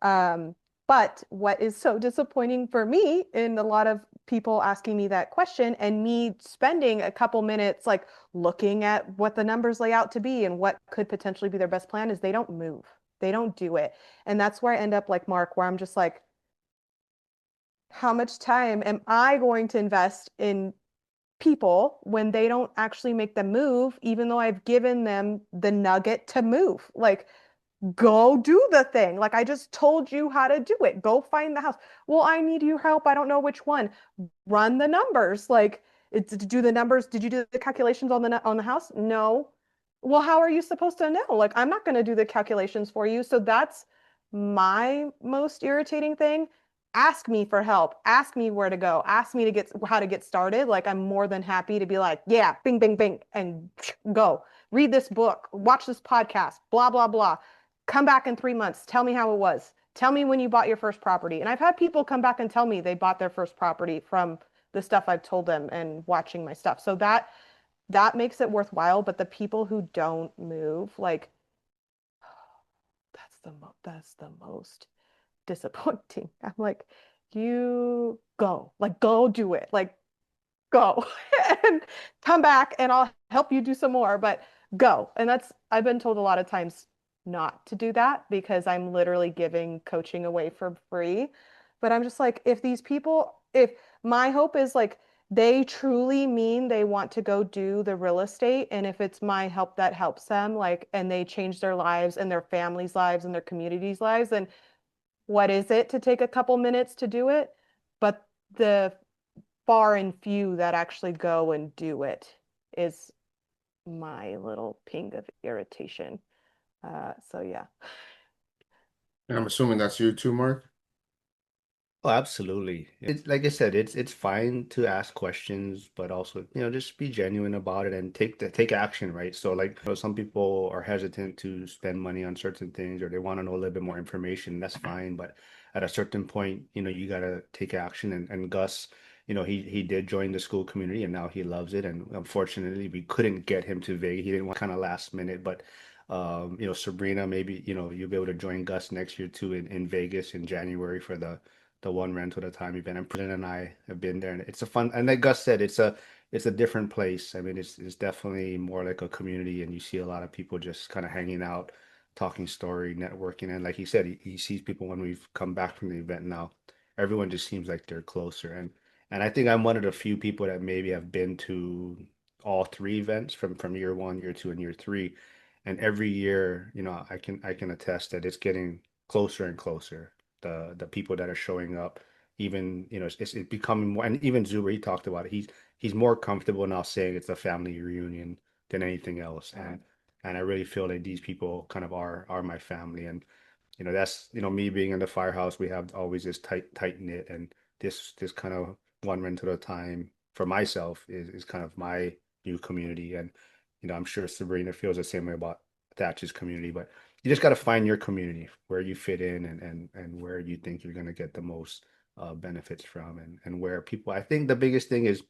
Um, but what is so disappointing for me in a lot of people asking me that question and me spending a couple minutes like looking at what the numbers lay out to be and what could potentially be their best plan is they don't move. They don't do it. And that's where I end up like Mark, where I'm just like, how much time am I going to invest in people when they don't actually make them move, even though I've given them the nugget to move? Like, go do the thing. Like I just told you how to do it. Go find the house. Well, I need your help. I don't know which one. Run the numbers. Like it's do the numbers. Did you do the calculations on the house? No. Well, how are you supposed to know? Like I'm not going to do the calculations for you. So that's my most irritating thing. Ask me for help. Ask me where to go. Ask me to get how to get started. Like I'm more than happy to be like, yeah, bing, bing, bing, and go. Read this book, watch this podcast, blah, blah, blah. Come back in 3 months. Tell me how it was. Tell me when you bought your first property. And I've had people come back and tell me they bought their first property from the stuff I've told them and watching my stuff. So that makes it worthwhile. But the people who don't move, like that's the most disappointing. I'm like, you go, like go do it. Like go and come back and I'll help you do some more, but go. And I've been told a lot of times not to do that because I'm literally giving coaching away for free. But I'm just like, if my hope is like they truly mean they want to go do the real estate, and if it's my help that helps them, like, and they change their lives and their families' lives and their communities' lives, then what is it to take a couple minutes to do it? But the far and few that actually go and do it is my little ping of irritation. So yeah. And I'm assuming that's you too, Mark. Oh, absolutely. It's like I said, it's fine to ask questions, but also, just be genuine about it and take action, right? So like, some people are hesitant to spend money on certain things or they want to know a little bit more information. That's fine, but at a certain point, you gotta take action. And Gus, he did join the school community and now he loves it. And unfortunately, we couldn't get him to Vegas. He didn't want kind of last minute, but Sabrina, maybe, you'll be able to join Gus next year too in Vegas in January for the one rental at a time event. And President and I have been there, and it's a fun. And like Gus said, it's a different place. I mean, it's definitely more like a community, and you see a lot of people just kind of hanging out, talking story, networking, and like he said, he sees people when we've come back from the event now. Everyone just seems like they're closer, and I think I'm one of the few people that maybe have been to all three events from year one, year two, and year three. And every year, I can attest that it's getting closer and closer. The people that are showing up, even it's becoming more. And even Zuber, he talked about it. He's more comfortable now saying it's a family reunion than anything else. And I really feel like these people kind of are my family. And that's me being in the firehouse. We have always this tight knit, and this kind of one rental at a time for myself is kind of my new community. And I'm sure Sabrina feels the same way about Thatch's community, but you just got to find your community where you fit in, and where you think you're going to get the most benefits from, and where people. I think the biggest thing is,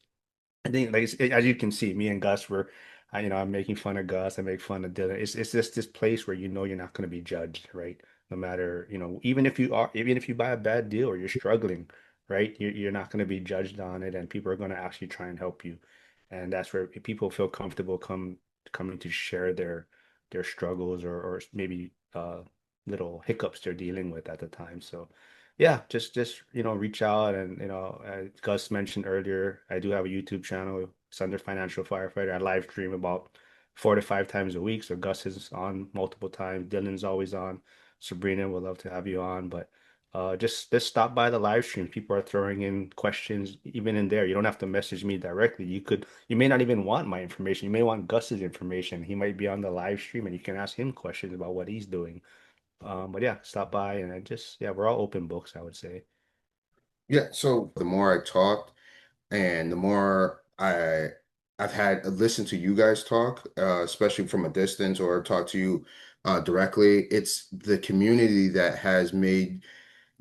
I think, like, as you can see, me and Gus were, I'm making fun of Gus. I make fun of Dylan. It's just this place where you're not going to be judged, right? No matter, even if you buy a bad deal or you're struggling, right? You're not going to be judged on it, and people are going to actually try and help you. And that's where people feel comfortable coming to share their struggles, or maybe little hiccups they're dealing with at the time. So yeah, just reach out. And as Gus mentioned earlier, I do have a YouTube channel. It's under Financial Firefighter. I live stream about 4 to 5 times a week. So Gus is on multiple times. Dylan's always on. Sabrina would love to have you on, but just stop by the live stream. People are throwing in questions even in there. You don't have to message me directly. You may not even want my information. You may want Gus's information. He might be on the live stream and you can ask him questions about what he's doing. But yeah, stop by and I just yeah, we're all open books, I would say. Yeah, so the more I talked and the more I've had listened to you guys talk, especially from a distance or talk to you directly, it's the community that has made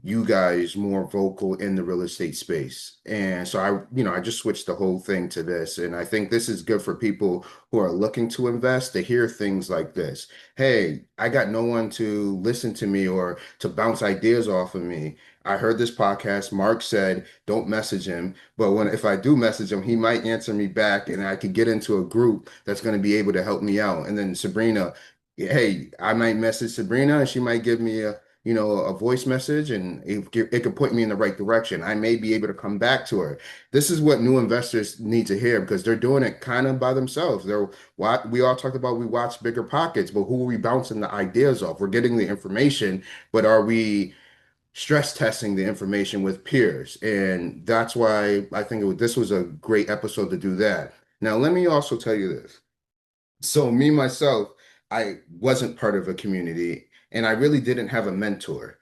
you guys more vocal in the real estate space. And so I just switched the whole thing to this. And I think this is good for people who are looking to invest to hear things like this. Hey, I got no one to listen to me or to bounce ideas off of me. I heard this podcast. Mark said, don't message him. But if I do message him, he might answer me back and I could get into a group that's going to be able to help me out. And then Sabrina, hey, I might message Sabrina and she might give me a voice message and it could point me in the right direction. I may be able to come back to her. This is what new investors need to hear because they're doing it kind of by themselves. We all talked about we watch bigger pockets, but who are we bouncing the ideas off? We're getting the information, but are we stress testing the information with peers? And that's why I think this was a great episode to do that. Now, let me also tell you this. So me myself, I wasn't part of a community and I really didn't have a mentor.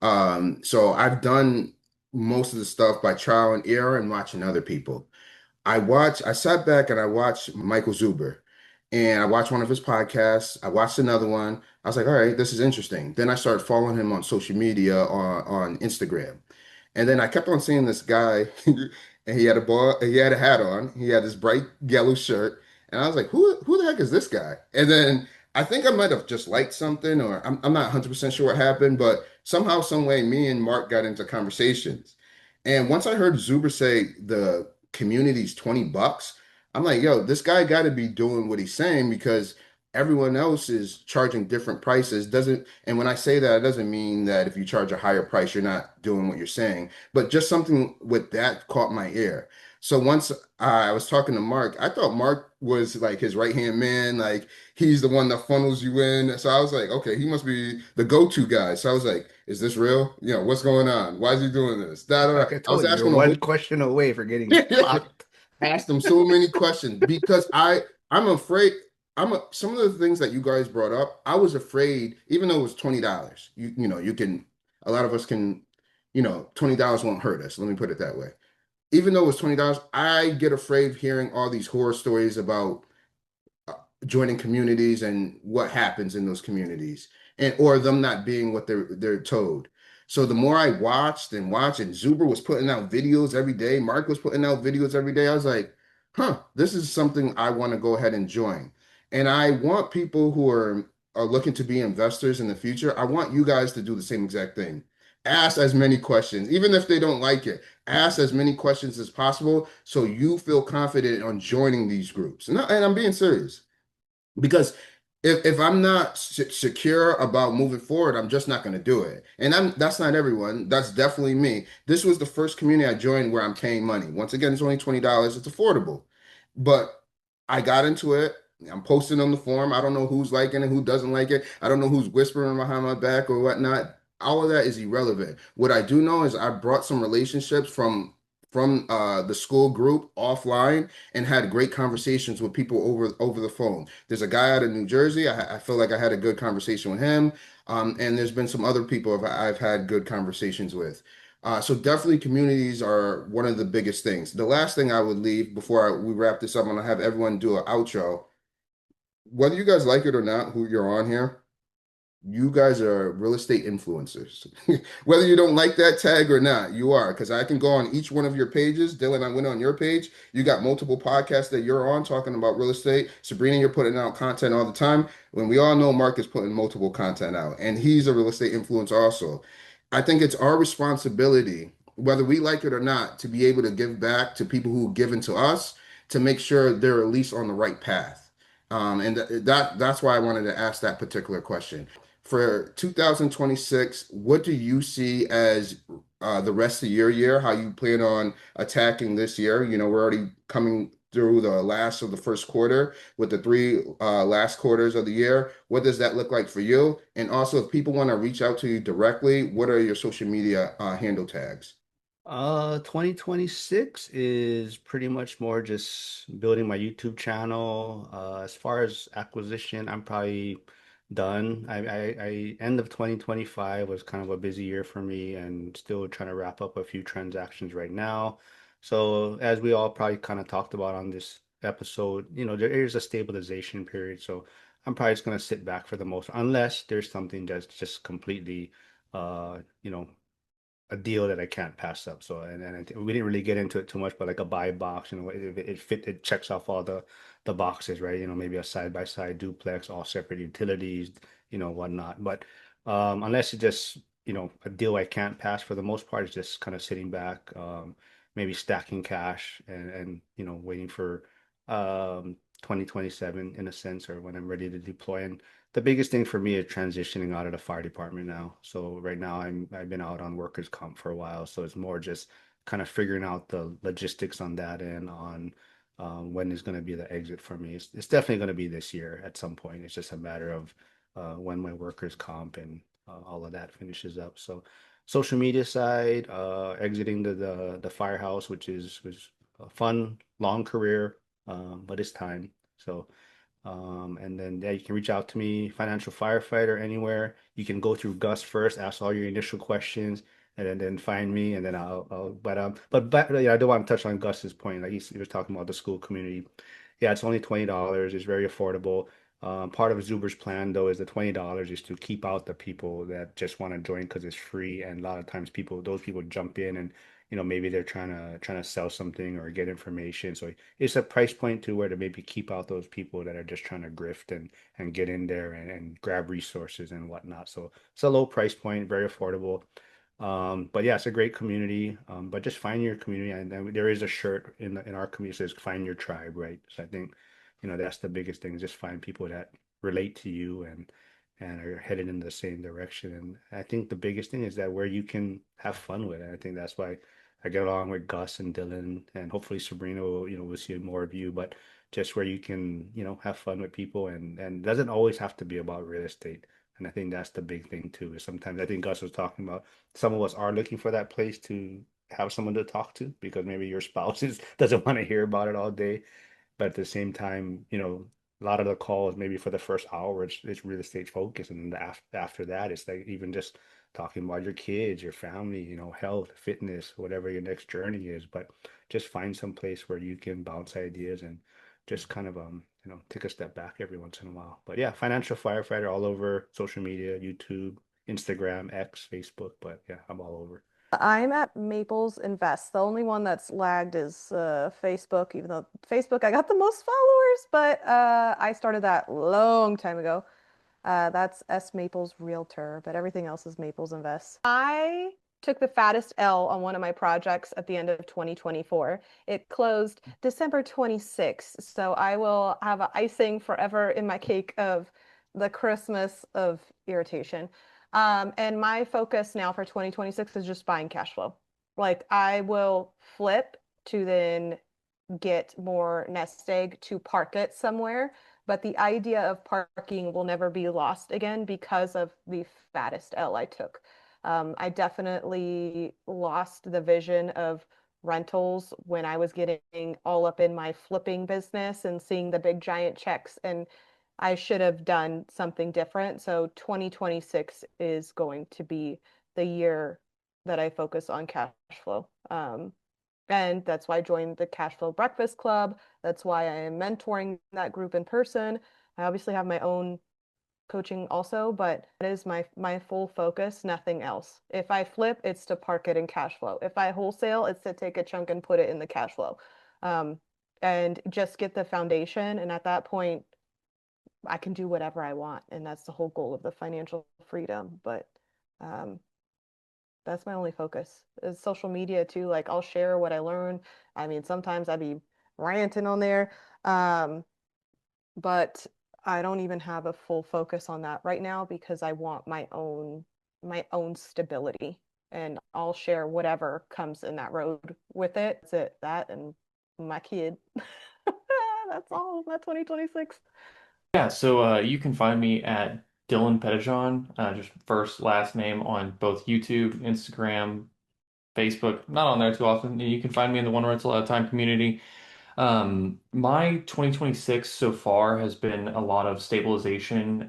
So I've done most of the stuff by trial and error and watching other people. I sat back and I watched Michael Zuber and I watched one of his podcasts. I watched another one. I was like, all right, this is interesting. Then I started following him on social media on Instagram. And then I kept on seeing this guy, and he had a hat on, he had this bright yellow shirt, and I was like, who the heck is this guy? And then I think I might have just liked something, or I'm not 100% sure what happened, but somehow, some way, me and Mark got into conversations. And once I heard Zuber say the community's $20, I'm like, yo, this guy got to be doing what he's saying because everyone else is charging different prices. Doesn't, and when I say that, it doesn't mean that if you charge a higher price, you're not doing what you're saying, but just something with that caught my ear. So once I was talking to Mark, I thought Mark was like his right-hand man, like he's the one that funnels you in. So I was like, okay, he must be the go-to guy. So I was like, is this real? What's going on? Why is he doing this? Da, da, da. Like I I was told you, you're asking a whole one question away for getting clocked. asked him so many questions because I'm afraid some of the things that you guys brought up, I was afraid, even though it was $20. You can a lot of us can, $20 won't hurt us. Let me put it that way. Even though it was $20, I get afraid of hearing all these horror stories about joining communities and what happens in those communities and or them not being what they're told. So the more I watched and watched, and Zuber was putting out videos every day, Mark was putting out videos every day, I was like, huh, this is something I want to go ahead and join. And I want people who are looking to be investors in the future, I want you guys to do the same exact thing. Ask as many questions, even if they don't like it. Ask as many questions as possible so you feel confident on joining these groups. And I'm being serious. Because if I'm not secure about moving forward, I'm just not going to do it. And that's not everyone. That's definitely me. This was the first community I joined where I'm paying money. Once again, it's only $20. It's affordable. But I got into it. I'm posting on the forum. I don't know who's liking it, who doesn't like it. I don't know who's whispering behind my back or whatnot. All of that is irrelevant. What I do know is I brought some relationships from the school group offline and had great conversations with people over the phone. There's a guy out of New Jersey. I feel like I had a good conversation with him. And there's been some other people I've had good conversations with. So definitely communities are one of the biggest things. The last thing I would leave before we wrap this up, and I have everyone do an outro. Whether you guys like it or not, who you're on here, you guys are real estate influencers. Whether you don't like that tag or not, you are. Because I can go on each one of your pages. Dylan, I went on your page. You got multiple podcasts that you're on talking about real estate. Sabrina, you're putting out content all the time. When we all know Mark is putting multiple content out, and he's a real estate influencer also. I think it's our responsibility, whether we like it or not, to be able to give back to people who've given to us to make sure they're at least on the right path. And that's why I wanted to ask that particular question for 2026, what do you see as the rest of your year? How you plan on attacking this year? We're already coming through the last of the first quarter with the three last quarters of the year. What does that look like for you? And also, if people want to reach out to you directly, what are your social media handle tags? 2026 is pretty much more just building my YouTube channel. As far as acquisition, I'm probably done. I end of 2025 was kind of a busy year for me and still trying to wrap up a few transactions right now. So as we all probably kind of talked about on this episode, there is a stabilization period. So I'm probably just going to sit back for the most, unless there's something that's just completely, uh, you know, a deal that I can't pass up. So and we didn't really get into it too much, but like a buy box, it checks off all the boxes, right? Maybe a side by side duplex, all separate utilities, whatnot. But unless it's just a deal I can't pass, for the most part, it's just kind of sitting back, maybe stacking cash and waiting for 2027 in a sense, or when I'm ready to deploy. And the biggest thing for me is transitioning out of the fire department now. So right now I've been out on workers' comp for a while, so it's more just kind of figuring out the logistics on that and on when is going to be the exit for me. It's definitely going to be this year at some point. It's just a matter of when my workers' comp and all of that finishes up. So social media side, exiting the firehouse, which was a fun long career, but it's time. So. And then yeah, you can reach out to me, financial firefighter, anywhere. You can go through Gus first, ask all your initial questions, and then find me, and then but yeah, I do want to touch on Gus's point. Like he was talking about the school community. Yeah, it's only $20. It's very affordable. Part of Zuber's plan though is the $20 is to keep out the people that just want to join because it's free, and a lot of times those people jump in and maybe they're trying to sell something or get information. So it's a price point too where to maybe keep out those people that are just trying to grift and get in there and grab resources and whatnot. So it's a low price point, very affordable. But yeah, it's a great community. But just find your community, and then there is a shirt in our community that says "Find your tribe," right? So I think that's the biggest thing. Is just find people that relate to you and are headed in the same direction. And I think the biggest thing is that where you can have fun with it. I think that's why I get along with Gus and Dylan, and hopefully Sabrina will, we'll see more of you, but just where you can, have fun with people, and it doesn't always have to be about real estate. And I think that's the big thing too, is sometimes I think Gus was talking about some of us are looking for that place to have someone to talk to because maybe your spouse doesn't want to hear about it all day. But at the same time, a lot of the calls maybe for the first hour it's real estate focused, and then after that it's like even just talking about your kids, your family, health, fitness, whatever your next journey is. But just find some place where you can bounce ideas and just kind of take a step back every once in a while. But yeah, financial firefighter all over social media, YouTube, Instagram, X, Facebook. But yeah, I'm all over. I'm at Maples Invest. The only one that's lagged is Facebook, even though Facebook I got the most followers, but I started that long time ago. That's S Maples Realtor, but everything else is Maples Invest. I took the fattest L on one of my projects at the end of 2024. It closed December 26th, so I will have an icing forever in my cake of the Christmas of irritation. And my focus now for 2026 is just buying cash flow. Like I will flip to then get more nest egg to park it somewhere. But the idea of parking will never be lost again because of the fattest L I took. I definitely lost the vision of rentals when I was getting all up in my flipping business and seeing the big giant checks. And I should have done something different. So 2026 is going to be the year that I focus on cash flow. And that's why I joined the Cash Flow Breakfast Club. That's why I am mentoring that group in person. I obviously have my own coaching also, but that is my full focus, nothing else. If I flip, it's to park it in cash flow. If I wholesale, it's to take a chunk and put it in the cash flow. Um, and just get the foundation. And at that point, I can do whatever I want. And that's the whole goal of the financial freedom. But um, that's my only focus is social media too. Like I'll share what I learn. I mean, sometimes I'd be ranting on there. Um, but I don't even have a full focus on that right now because I want my own stability. And I'll share whatever comes in that road with it. That's it. That and my kid. That's all. My 2026. Yeah, so you can find me at Dylan Pettijohn, just first last name on both YouTube, Instagram, Facebook. Not on there too often. You can find me in the One Rental at a Time community. My 2026 so far has been a lot of stabilization.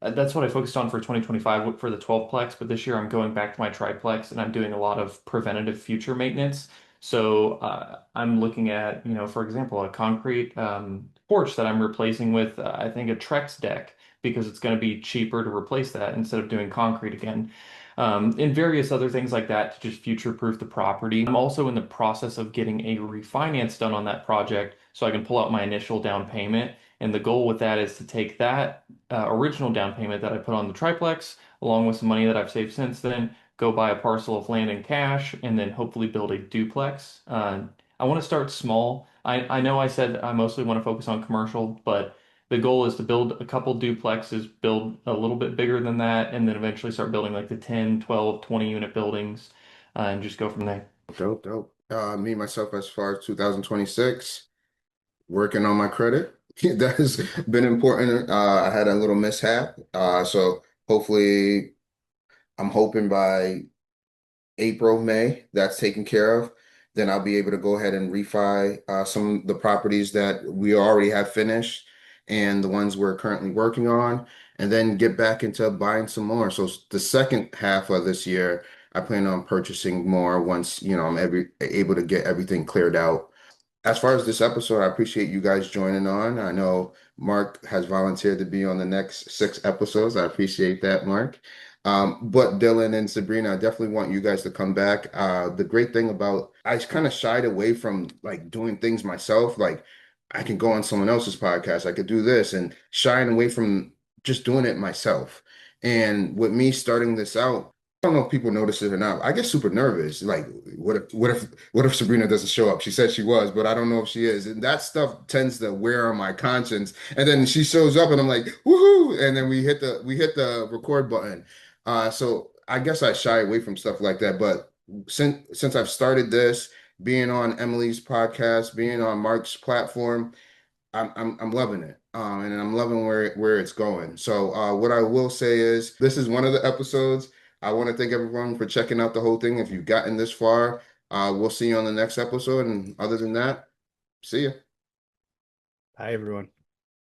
That's what I focused on for 2025 for the 12plex, but this year I'm going back to my triplex and I'm doing a lot of preventative future maintenance. So I'm looking at, for example, a concrete porch that I'm replacing with, I think, a Trex deck because it's going to be cheaper to replace that instead of doing concrete again. And various other things like that to just future-proof the property. I'm also in the process of getting a refinance done on that project so I can pull out my initial down payment. And the goal with that is to take that original down payment that I put on the triplex, along with some money that I've saved since then, go buy a parcel of land in cash, and then hopefully build a duplex. I want to start small. I know I said I mostly want to focus on commercial, but the goal is to build a couple duplexes, build a little bit bigger than that, and then eventually start building like the 10, 12, 20 unit buildings and just go from there. Dope, dope. Me, myself, as far as 2026, working on my credit. That has been important. I had a little mishap. So hopefully, I'm hoping by April, May, that's taken care of. Then I'll be able to go ahead and refi some of the properties that we already have finished and the ones we're currently working on, and then get back into buying some more. So the second half of this year, I plan on purchasing more once, I'm able to get everything cleared out. As far as this episode, I appreciate you guys joining on. I know Mark has volunteered to be on the next 6 episodes. I appreciate that, Mark. But Dylan and Sabrina, I definitely want you guys to come back. The great thing about I kind of shied away from like doing things myself. Like I can go on someone else's podcast, I could do this, and shying away from just doing it myself. And with me starting this out, I don't know if people notice it or not. I get super nervous. Like, what if Sabrina doesn't show up? She said she was, but I don't know if she is. And that stuff tends to wear on my conscience. And then she shows up and I'm like, woohoo! And then we hit the record button. So I guess I shy away from stuff like that. But since I've started this, being on Emily's podcast, being on Mark's platform, I'm loving it. And I'm loving where it's going. So what I will say is this is one of the episodes. I want to thank everyone for checking out the whole thing. If you've gotten this far, we'll see you on the next episode. And other than that, see ya. Hi, everyone.